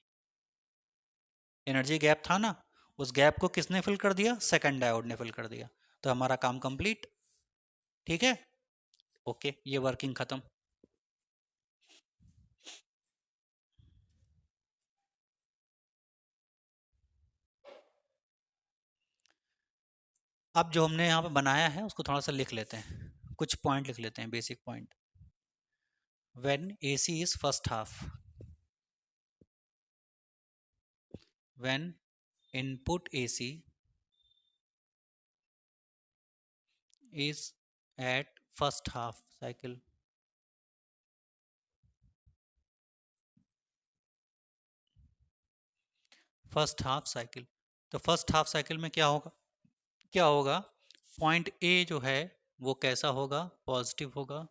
एनर्जी गैप था ना, उस गैप को किसने फिल कर दिया? सेकंड डायोड ने फिल कर दिया। तो हमारा काम कंप्लीट। ठीक है, ओके, ये वर्किंग खत्म। अब जो हमने यहाँ पे बनाया है उसको थोड़ा सा लिख लेते हैं, कुछ पॉइंट लिख लेते हैं, basic point. When AC is first half, when input AC is at first half cycle, first half cycle. तो फर्स्ट हाफ साइकिल में क्या होगा? क्या होगा? पॉइंट ए जो है वो कैसा होगा? पॉजिटिव होगा।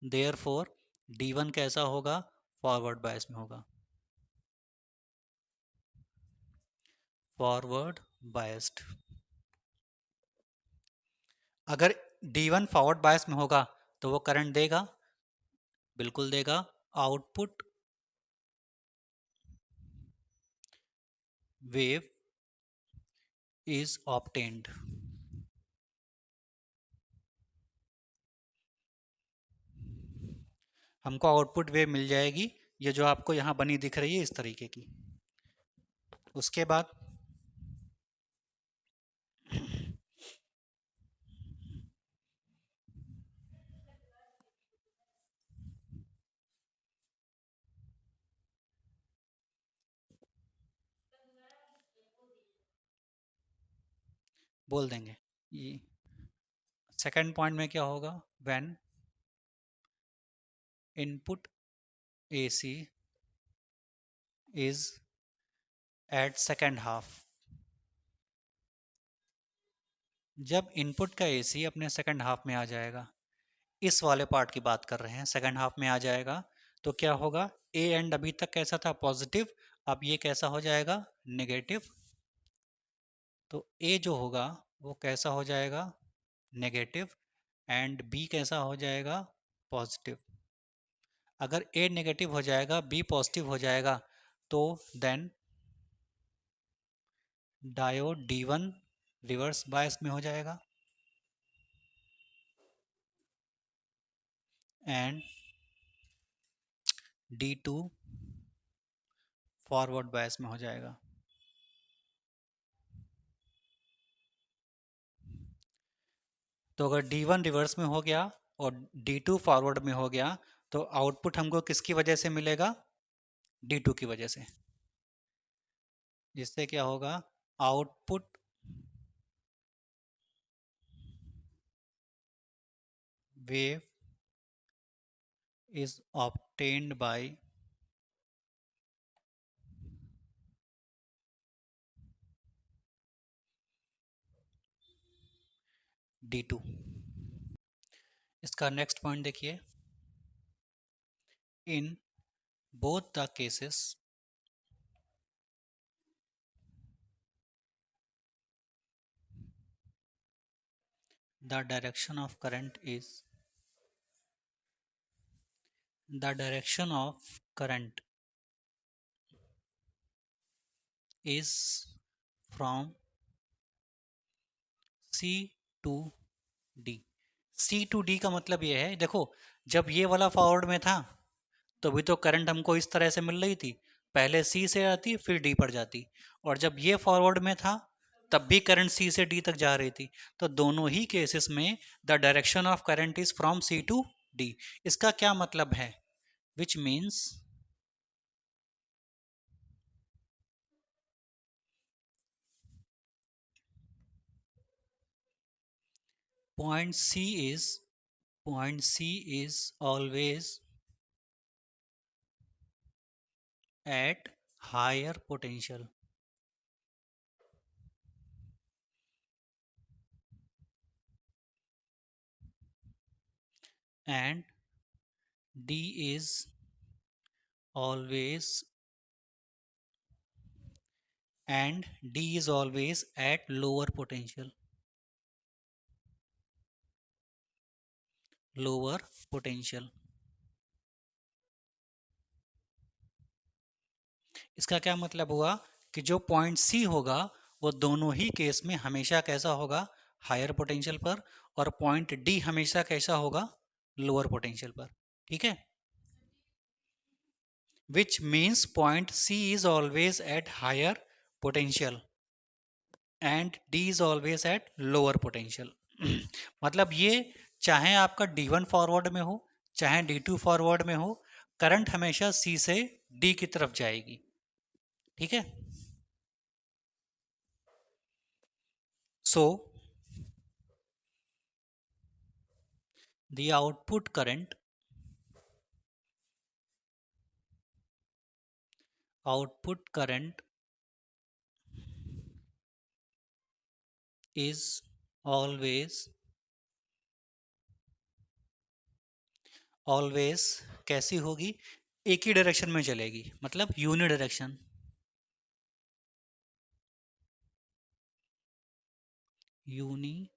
देयर फोर D1 कैसा होगा? फॉरवर्ड बायस में होगा। Forward biased. अगर D1 फॉरवर्ड बायस में होगा तो वो करंट देगा, बिल्कुल देगा। Output wave is obtained. हमको आउटपुट वेव मिल जाएगी, ये जो आपको यहाँ बनी दिख रही है इस तरीके की। उसके बाद बोल देंगे। ये सेकंड पॉइंट में क्या होगा, when input AC is at second half. जब इनपुट का AC अपने सेकंड हाफ में आ जाएगा, इस वाले पार्ट की बात कर रहे हैं, सेकंड हाफ में आ जाएगा, तो क्या होगा, ए एंड अभी तक कैसा था, पॉजिटिव, अब ये कैसा हो जाएगा, नेगेटिव। तो ए जो होगा वो कैसा हो जाएगा, नेगेटिव, एंड बी कैसा हो जाएगा, पॉजिटिव। अगर ए नेगेटिव हो जाएगा, बी पॉजिटिव हो जाएगा, तो then diode D1 reverse bias में हो जाएगा एंड D2 फॉरवर्ड बायस में हो जाएगा। तो अगर D1 रिवर्स में हो गया और D2 फॉरवर्ड में हो गया, तो आउटपुट हमको किसकी वजह से मिलेगा, D2 की वजह से। जिससे क्या होगा, output wave is obtained by D2। इसका नेक्स्ट पॉइंट देखिए, in both the cases the direction of current is the direction of current is from C to D। C to D का मतलब ये है, देखो, जब ये वाला फॉरवर्ड में था तो भी तो करंट हमको इस तरह से मिल रही थी, पहले C से आती फिर D पर जाती, और जब ये फॉरवर्ड में था तब भी करंट C से D तक जा रही थी। तो दोनों ही केसेस में the direction of current is from C to D। इसका क्या मतलब है, which means point C is point C is always at higher potential and D is always at lower potential, lower potential। इसका क्या मतलब हुआ कि जो पॉइंट सी होगा वो दोनों ही केस में हमेशा कैसा होगा, हायर पोटेंशियल पर, और पॉइंट डी हमेशा कैसा होगा, लोअर पोटेंशियल पर। ठीक है, which means point C is always at higher potential and D is always at lower potential. मतलब ये, चाहे आपका D1 फॉरवर्ड में हो चाहे D2 फॉरवर्ड में हो, करंट हमेशा C से D की तरफ जाएगी। ठीक है, so the output current is always always कैसी होगी, एक ही डायरेक्शन में चलेगी, मतलब यूनि डायरेक्शन। यूनी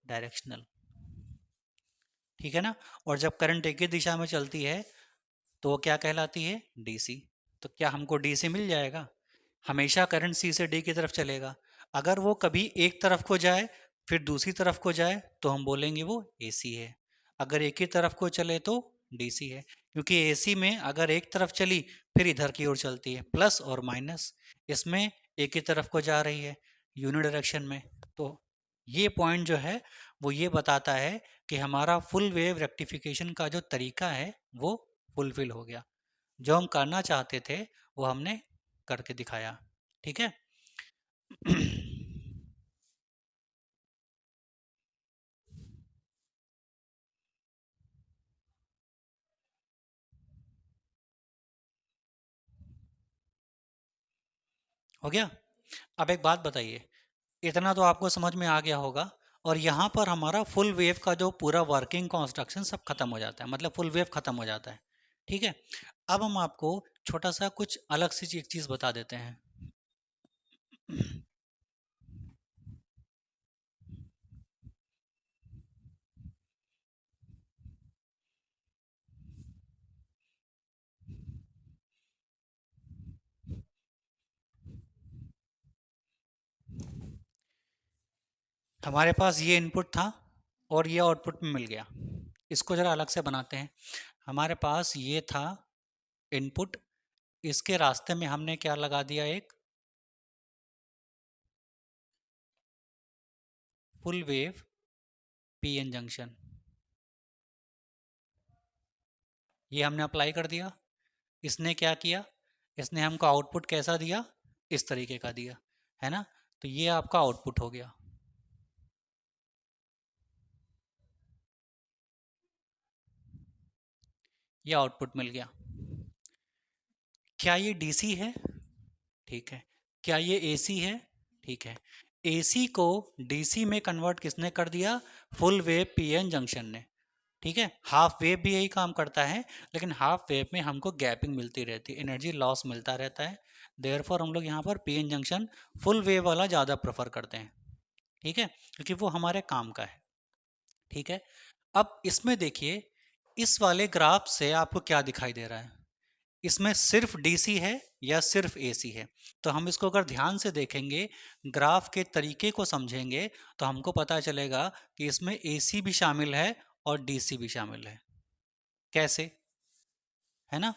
डायरेक्शनल, ठीक है ना। और जब करंट एक ही दिशा में चलती है तो वो क्या कहलाती है, डीसी। तो क्या हमको डीसी मिल जाएगा? हमेशा करंट सी से डी की तरफ चलेगा। अगर वो कभी एक तरफ को जाए फिर दूसरी तरफ को जाए तो हम बोलेंगे वो एसी है। अगर एक ही तरफ को चले तो डीसी है, क्योंकि एसी में अगर एक तरफ चली फिर इधर की ओर चलती है, प्लस और माइनस। इसमें एक ही तरफ को जा रही है यूनि डायरेक्शन में। तो ये पॉइंट जो है वो ये बताता है कि हमारा फुल वेव रेक्टिफिकेशन का जो तरीका है वो फुलफिल हो गया। जो हम करना चाहते थे वो हमने करके दिखाया, ठीक है। हो गया। अब एक बात बताइए, इतना तो आपको समझ में आ गया होगा, और यहाँ पर हमारा फुल वेव का जो पूरा वर्किंग कंस्ट्रक्शन सब खत्म हो जाता है, मतलब फुल वेव खत्म हो जाता है, ठीक है। अब हम आपको छोटा सा कुछ अलग सी एक चीज़ बता देते हैं। हमारे पास ये इनपुट था और ये आउटपुट में मिल गया। इसको ज़रा अलग से बनाते हैं। हमारे पास ये था इनपुट, इसके रास्ते में हमने क्या लगा दिया, एक फुल वेव पीएन जंक्शन। ये हमने अप्लाई कर दिया। इसने क्या किया, इसने हमको आउटपुट कैसा दिया, इस तरीके का दिया, है ना। तो ये आपका आउटपुट हो गया। ये आउटपुट मिल गया। क्या ये डीसी है? ठीक है। क्या ये एसी है? ठीक है। एसी को डीसी में कन्वर्ट किसने कर दिया? फुल वेव पीएन जंक्शन ने। ठीक है। हाफ वेव भी यही काम करता है, लेकिन हाफ वेव में हमको गैपिंग मिलती रहती है, एनर्जी लॉस मिलता रहता है। देयरफॉर हम लोग यहाँ पर पीएन जंक्शन फुल वेव वाला ज़्यादा प्रेफर करते हैं, ठीक है, क्योंकि वो हमारे काम का है। ठीक है। अब इसमें देखिए, इस वाले ग्राफ से आपको क्या दिखाई दे रहा है, इसमें सिर्फ डीसी है या सिर्फ एसी है? तो हम इसको अगर ध्यान से देखेंगे, ग्राफ के तरीके को समझेंगे, तो हमको पता चलेगा कि इसमें एसी भी शामिल है और डीसी भी शामिल है। कैसे? है ना।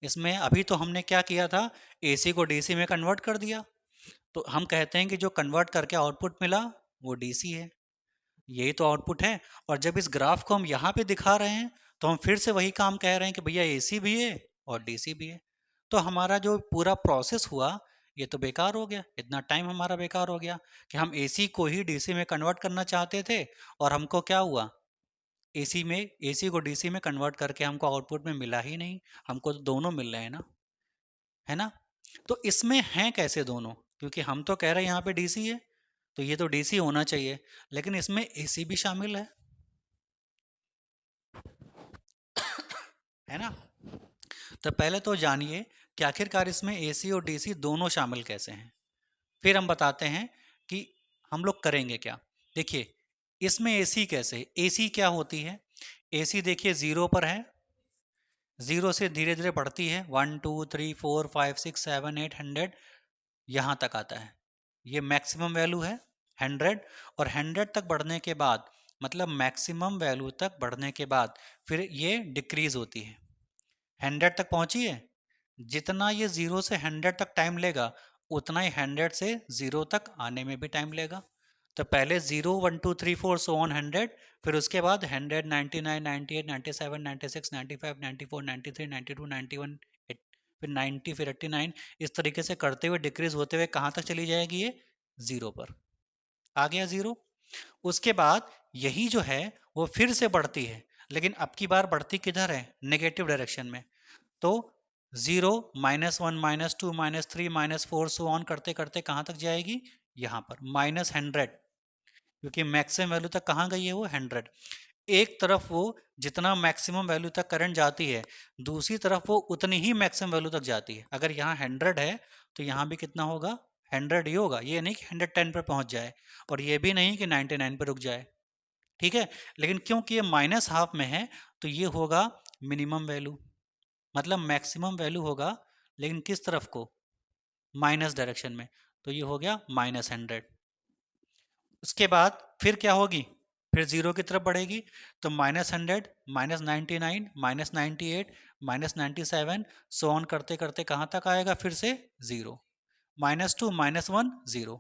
इसमें अभी तो हमने क्या किया था, एसी को डीसी में कन्वर्ट कर दिया। तो हम कहते हैं कि जो कन्वर्ट करके आउटपुट मिला वो डीसी है, यही तो आउटपुट है। और जब इस ग्राफ को हम यहाँ पे दिखा रहे हैं तो हम फिर से वही काम कह रहे हैं कि भैया एसी भी है और डीसी भी है। तो हमारा जो पूरा प्रोसेस हुआ ये तो बेकार हो गया, इतना टाइम हमारा बेकार हो गया कि हम एसी को ही डीसी में कन्वर्ट करना चाहते थे, और हमको क्या हुआ, एसी को डीसी में कन्वर्ट करके हमको आउटपुट में मिला ही नहीं। हमको तो दोनों मिल रहे हैं ना, है ना। तो इसमें हैं कैसे दोनों, क्योंकि हम तो कह रहे हैं यहाँ पे डीसी है, तो ये तो डीसी होना चाहिए, लेकिन इसमें एसी भी शामिल है ना। तो पहले तो जानिए कि आखिरकार इसमें एसी और डीसी दोनों शामिल कैसे हैं, फिर हम बताते हैं कि हम लोग करेंगे क्या। देखिए, इसमें एसी कैसे, एसी क्या होती है, एसी देखिए जीरो पर है, जीरो से धीरे धीरे बढ़ती है, 1 2 3 4 5 6 7 8 100 यहाँ तक आता है, ये मैक्सिमम वैल्यू है 100। और 100 तक बढ़ने के बाद, मतलब मैक्सिमम वैल्यू तक बढ़ने के बाद फिर ये डिक्रीज होती है। 100 तक पहुंची है, जितना ये 0 से 100 तक टाइम लेगा उतना ही 100 से 0 तक आने में भी टाइम लेगा। तो पहले 0 1 2 3 4 सो ऑन 100, फिर उसके बाद 100 99 98 97 96 95 94 93 92 91, फिर 90, फिर 89, इस तरीके से करते हुए डिक्रीज होते हुए कहाँ तक चली जाएगी, ये जीरो पर आ गया, जीरो। उसके बाद यही जो है वो फिर से बढ़ती है, लेकिन अब की बार बढ़ती किधर है, नेगेटिव डायरेक्शन में। तो 0 -1 -2 -3 -4 सो ऑन करते करते कहाँ तक जाएगी, यहाँ पर -100, क्योंकि मैक्सिमम वैल्यू तक कहाँ गई है वो 100। एक तरफ वो जितना मैक्सिमम वैल्यू तक करंट जाती है, दूसरी तरफ वो उतनी ही मैक्सिमम वैल्यू तक जाती है। अगर यहाँ 100 है तो यहाँ भी कितना होगा, 100 ही होगा, ये नहीं कि 110 पर पहुंच जाए और ये भी नहीं कि 99 पर रुक जाए, ठीक है। लेकिन क्योंकि ये माइनस हाफ में है तो ये होगा मिनिमम वैल्यू, मतलब मैक्सिमम वैल्यू होगा, लेकिन किस तरफ को, माइनस डायरेक्शन में, तो ये हो गया -100। उसके बाद फिर क्या होगी, फिर जीरो की तरफ बढ़ेगी, तो -100, -99, -98, -97, सो ऑन करते करते कहाँ तक आएगा, फिर से जीरो, -2, -1, जीरो,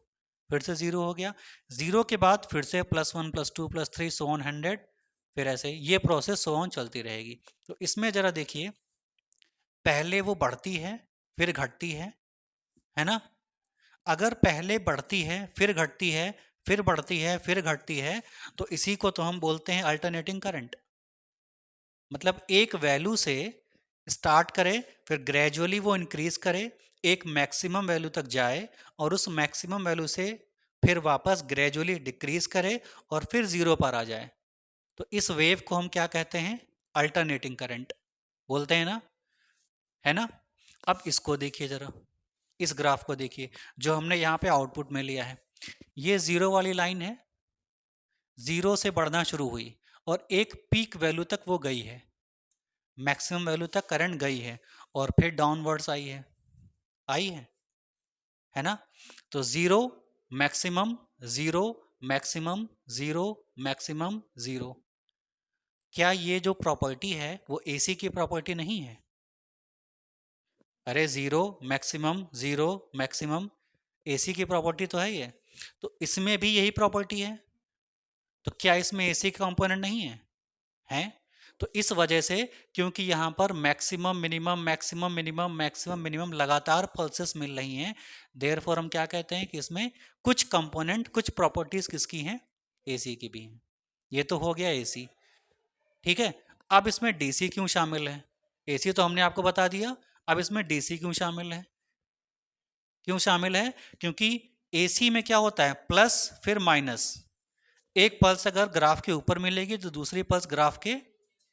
फिर से जीरो हो गया। जीरो के बाद फिर से +1, +2, +3, सो ऑन 100, फिर ऐसे ये प्रोसेस सो ऑन चलती रहेगी। तो इसमें जरा देखिए, पहले वो बढ़ती है फिर घटती है ना। अगर पहले बढ़ती है फिर घटती है, फिर बढ़ती है फिर घटती है, तो इसी को तो हम बोलते हैं अल्टरनेटिंग करंट। मतलब एक वैल्यू से स्टार्ट करे, फिर ग्रेजुअली वो इंक्रीज करे, एक मैक्सिमम वैल्यू तक जाए, और उस मैक्सिमम वैल्यू से फिर वापस ग्रेजुअली डिक्रीज करे और फिर जीरो पर आ जाए। तो इस वेव को हम क्या कहते हैं, अल्टरनेटिंग करंट बोलते हैं ना, है ना। अब इसको देखिए जरा, इस ग्राफ को देखिए जो हमने यहाँ पे आउटपुट में लिया है, ये जीरो वाली लाइन है, जीरो से बढ़ना शुरू हुई और एक पीक वैल्यू तक वो गई है, मैक्सिमम वैल्यू तक करंट गई है, और फिर डाउनवर्ड्स आई है ना। तो zero, maximum, zero, maximum, zero, maximum, zero. क्या ये जो प्रॉपर्टी है वो एसी की प्रॉपर्टी नहीं है? अरे zero, maximum, zero, maximum, AC की प्रॉपर्टी तो है ये। तो इसमें भी यही प्रॉपर्टी है, तो क्या इसमें एसी का कंपोनेंट नहीं है? हैं। तो इस वजह से, क्योंकि यहाँ पर maximum minimum maximum minimum maximum minimum लगातार पल्सेस मिल रही हैं, देयरफॉर हम क्या कहते हैं कि इसमें कुछ कंपोनेंट, कुछ प्रॉपर्टीज किसकी हैं, एसी की भी हैं। ये तो हो गया एसी, ठीक है। अब इसमें डीसी क्यों शामिल है? एसी तो हमने आपको बता दिया, अब इसमें डीसी क्यों शामिल है? क्यों शामिल है? क्योंकि एसी में क्या होता है, प्लस फिर माइनस, एक पल्स अगर ग्राफ के ऊपर मिलेगी तो दूसरी पल्स ग्राफ के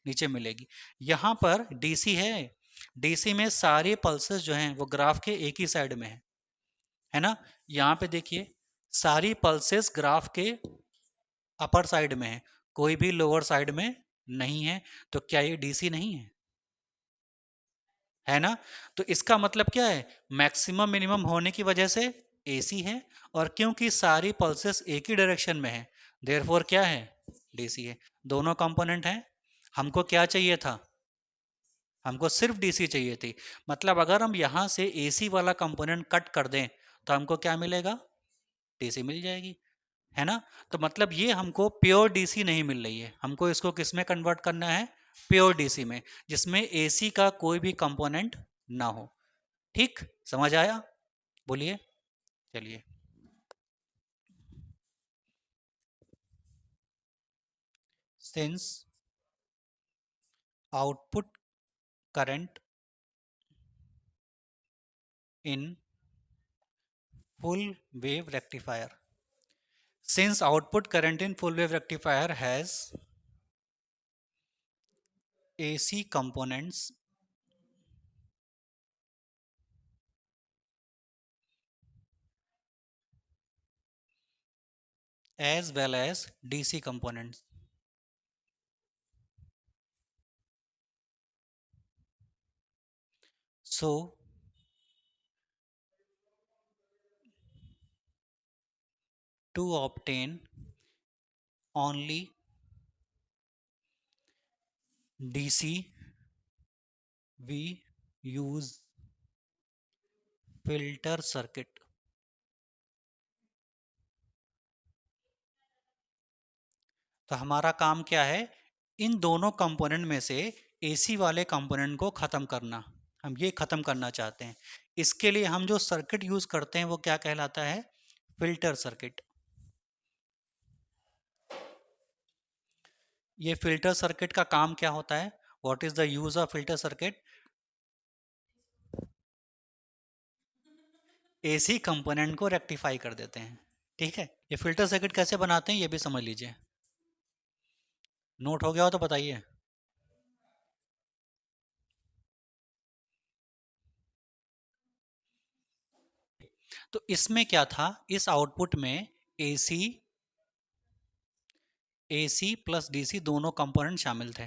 नीचे मिलेगी। यहां पर डीसी है, डीसी में सारे पल्सेस जो हैं वो ग्राफ के एक ही साइड में है ना। यहां पे देखिए, सारी पल्सेस ग्राफ के अपर साइड में है, कोई भी लोअर साइड में नहीं है। तो क्या ये डीसी नहीं है ना। तो इसका मतलब क्या है, मैक्सिमम मिनिमम होने की वजह से एसी है, और क्योंकि सारी पल्सेस एक ही डायरेक्शन में है, देयरफॉर क्या है, डीसी है। दोनों कंपोनेंट हैं। हमको क्या चाहिए था, हमको सिर्फ डीसी चाहिए थी। मतलब अगर हम यहां से एसी वाला कंपोनेंट कट कर दें तो हमको क्या मिलेगा, डीसी मिल जाएगी, है ना। तो मतलब ये हमको प्योर डीसी नहीं मिल रही है, हमको इसको किस में कन्वर्ट करना है, प्योर डीसी में, जिसमें एसी का कोई भी कंपोनेंट ना हो। ठीक, समझ आया? बोलिए। चलिए, since output current in full wave rectifier, since output current in full wave rectifier has AC components as well as DC components, so to obtain only DC we use filter circuit। तो हमारा काम क्या है, इन दोनों कंपोनेंट में से एसी वाले कंपोनेंट को ख़त्म करना, हम ये ख़त्म करना चाहते हैं। इसके लिए हम जो सर्किट यूज़ करते हैं वो क्या कहलाता है, फिल्टर सर्किट। ये फिल्टर सर्किट का काम क्या होता है, what is the use of filter circuit, AC component को रेक्टिफाई कर देते हैं, ठीक है। ये फिल्टर सर्किट कैसे बनाते हैं ये भी समझ लीजिए, नोट हो गया हो तो बताइए। तो इसमें क्या था, इस आउटपुट में एसी एसी प्लस डीसी दोनों कंपोनेंट शामिल थे।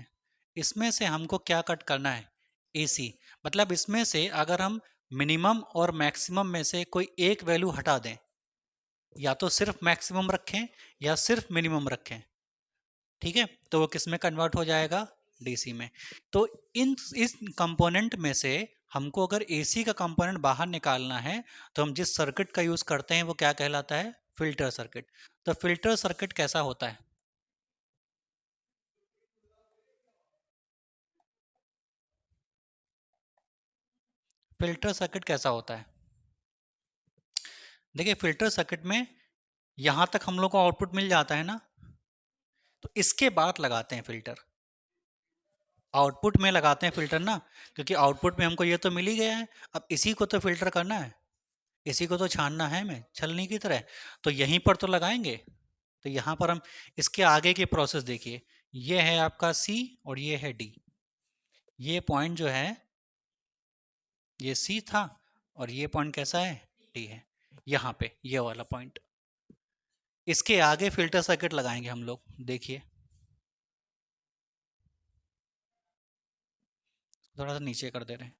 इसमें से हमको क्या कट करना है, एसी। मतलब इसमें से अगर हम मिनिमम और मैक्सिमम में से कोई एक वैल्यू हटा दें, या तो सिर्फ मैक्सिमम रखें या सिर्फ मिनिमम रखें, ठीक है, तो वो किस में कन्वर्ट हो जाएगा, डीसी में। तो इस कंपोनेंट में से हमको अगर एसी का कंपोनेंट बाहर निकालना है तो हम जिस सर्किट का यूज करते हैं वो क्या कहलाता है, फिल्टर सर्किट। तो फिल्टर सर्किट कैसा होता है, फिल्टर सर्किट कैसा होता है, देखिए फिल्टर सर्किट में यहां तक हम लोग को आउटपुट मिल जाता है ना, तो इसके बाद लगाते हैं फिल्टर, आउटपुट में लगाते हैं फिल्टर ना, क्योंकि आउटपुट में हमको ये तो मिल ही गया है, अब इसी को तो फिल्टर करना है, इसी को तो छानना है हमें छलनी की तरह, तो यहीं पर तो लगाएंगे। तो यहाँ पर हम इसके आगे की प्रोसेस देखिए, ये है आपका सी और ये है डी, ये पॉइंट जो है ये सी था और ये पॉइंट कैसा है, डी है, यहाँ पे ये वाला पॉइंट, इसके आगे फिल्टर सर्किट लगाएंगे हम लोग, देखिए थोड़ा सा नीचे कर दे रहे हैं।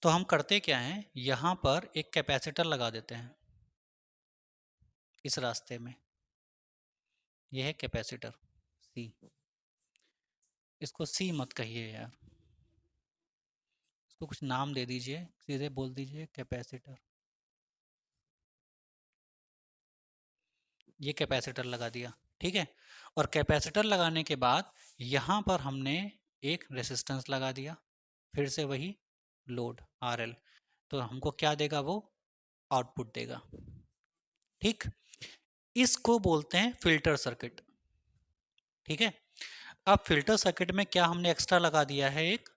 तो हम करते क्या हैं, यहाँ पर एक कैपेसिटर लगा देते हैं इस रास्ते में, यह है कैपेसिटर सी, इसको सी मत कहिए यार, इसको कुछ नाम दे दीजिए, सीधे बोल दीजिए कैपेसिटर। ये कैपेसिटर लगा दिया, ठीक है। और कैपेसिटर लगाने के बाद यहाँ पर हमने एक रेसिस्टेंस लगा दिया, फिर से वही लोड आरएल, तो हमको क्या देगा वो, आउटपुट देगा, ठीक। इसको बोलते हैं फिल्टर सर्किट, ठीक है। अब फिल्टर सर्किट में क्या हमने एक्स्ट्रा लगा दिया है, एक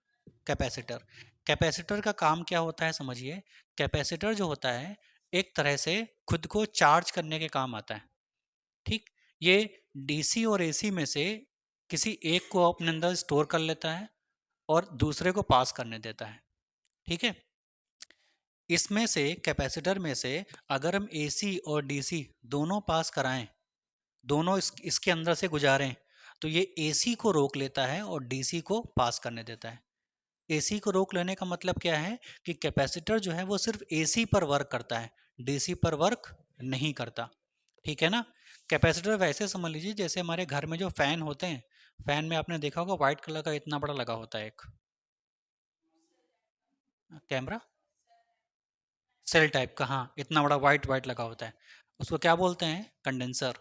कैपेसिटर। कैपेसिटर का काम क्या होता है समझिए, कैपेसिटर जो होता है एक तरह से खुद को चार्ज करने के काम आता है, ठीक। ये डीसी और एसी में से किसी एक को अपने अंदर स्टोर कर लेता है और दूसरे को पास करने देता है, ठीक है। इसमें से कैपेसिटर में से अगर हम एसी और डीसी दोनों पास कराएं, दोनों इसके अंदर से गुजारें, तो ये एसी को रोक लेता है और डीसी को पास करने देता है। एसी को रोक लेने का मतलब क्या है कि कैपेसिटर जो है वो सिर्फ एसी पर वर्क करता है, डीसी पर वर्क नहीं करता, ठीक है ना। कैपेसिटर वैसे समझ लीजिए जैसे हमारे घर में जो फैन होते हैं, फैन में आपने देखा होगा व्हाइट कलर का इतना बड़ा लगा होता है एक कैमरा, सेल टाइप का, हाँ इतना बड़ा वाइट वाइट लगा होता है, उसको क्या बोलते हैं, कंडेंसर।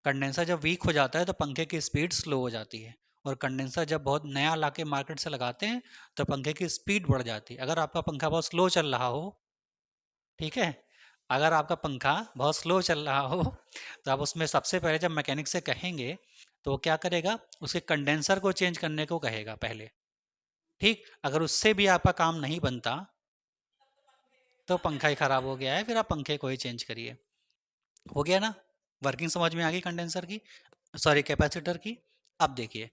कंडेंसर जब वीक हो जाता है तो पंखे की स्पीड स्लो हो जाती है, और कंडेंसर जब बहुत नया लाके मार्केट से लगाते हैं तो पंखे की स्पीड बढ़ जाती है। अगर आपका पंखा बहुत स्लो चल रहा हो, ठीक है, अगर आपका पंखा बहुत स्लो चल रहा हो तो आप उसमें सबसे पहले जब मैकेनिक से कहेंगे तो वो क्या करेगा, उसके कंडेंसर को चेंज करने को कहेगा पहले, ठीक। अगर उससे भी आपका काम नहीं बनता तो पंखा ही खराब हो गया है, फिर आप पंखे को ही चेंज करिए, हो गया ना। वर्किंग समझ में आ गई कंडेंसर की, सॉरी कैपेसिटर की। अब देखिए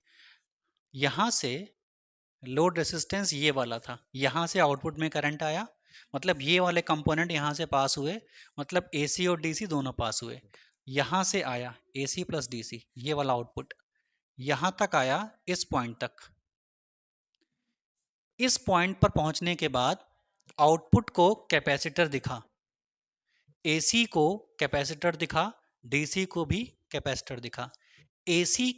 यहाँ से लोड रेसिस्टेंस ये वाला था, यहाँ से आउटपुट में करंट आया, मतलब ये वाले कंपोनेंट यहाँ से पास हुए, मतलब एसी और डीसी दोनों पास हुए, यहाँ से आया एसी प्लस डीसी ये वाला आउटपुट, यहाँ तक आया इस पॉइंट तक। इस पॉइंट पर पहुंचने के बाद आउटपुट को कैपेसिटर दिखा, एसी को कैपेसिटर दिखा, डीसी को भी कैपेसिटर दिखा। एसी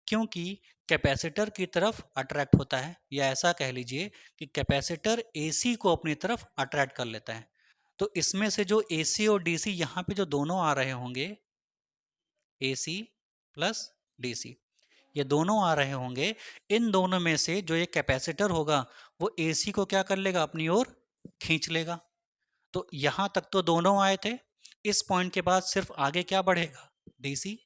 क्योंकि कैपेसिटर की तरफ अट्रैक्ट होता है, या ऐसा कह लीजिए कि कैपेसिटर एसी को अपनी तरफ अट्रैक्ट कर लेता है। तो इसमें से जो एसी और डीसी यहाँ पे जो दोनों आ रहे होंगे, एसी प्लस डीसी ये दोनों आ रहे होंगे, इन दोनों में से जो ये कैपेसिटर होगा वो एसी को क्या कर लेगा, अपनी ओर खींच लेगा। तो यहाँ तक तो दोनों आए थे, इस पॉइंट के बाद सिर्फ आगे क्या बढ़ेगा, डीसी,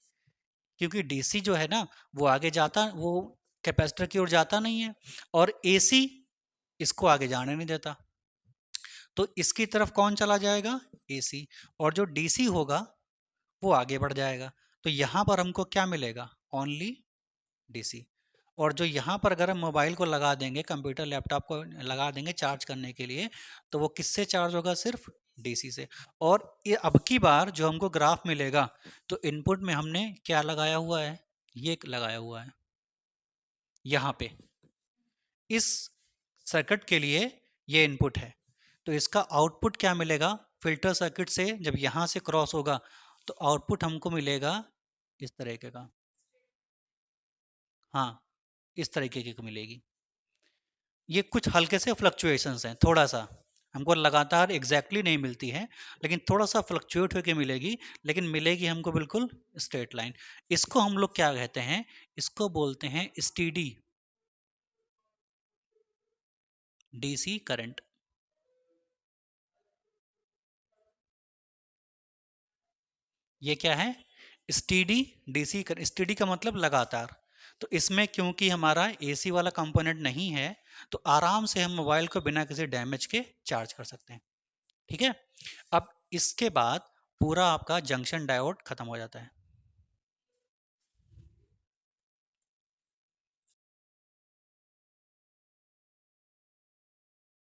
क्योंकि डीसी जो है ना वो आगे जाता, वो कैपेसिटर की ओर जाता नहीं है, और एसी इसको आगे जाने नहीं देता, तो इसकी तरफ कौन चला जाएगा, एसी, और जो डीसी होगा वो आगे बढ़ जाएगा। तो यहाँ पर हमको क्या मिलेगा, ओनली डीसी। और जो यहाँ पर अगर हम मोबाइल को लगा देंगे, कंप्यूटर लैपटॉप को लगा देंगे चार्ज करने के लिए, तो वो किससे चार्ज होगा? सिर्फ डीसी से। और ये अब की बार जो हमको ग्राफ मिलेगा, तो इनपुट में हमने क्या लगाया हुआ है? ये लगाया हुआ है यहाँ पे, इस सर्किट के लिए ये इनपुट है। तो इसका आउटपुट क्या मिलेगा? फिल्टर सर्किट से जब यहाँ से क्रॉस होगा तो आउटपुट हमको मिलेगा इस तरीके का। हाँ, इस तरीके की मिलेगी। ये कुछ हल्के से फ्लक्चुएशंस हैं, थोड़ा सा हमको लगातार एग्जैक्टली नहीं मिलती है, लेकिन थोड़ा सा फ्लक्चुएट होकर मिलेगी, लेकिन मिलेगी हमको बिल्कुल स्ट्रेट लाइन। इसको हम लोग क्या कहते हैं? इसको बोलते हैं स्टीडी डीसी करंट। ये क्या है? स्टीडी डीसी कर, स्टीडी का मतलब लगातार। तो इसमें क्योंकि हमारा एसी वाला कंपोनेंट नहीं है, तो आराम से हम मोबाइल को बिना किसी डैमेज के चार्ज कर सकते हैं। ठीक है। अब इसके बाद पूरा आपका जंक्शन डायोड खत्म हो जाता है।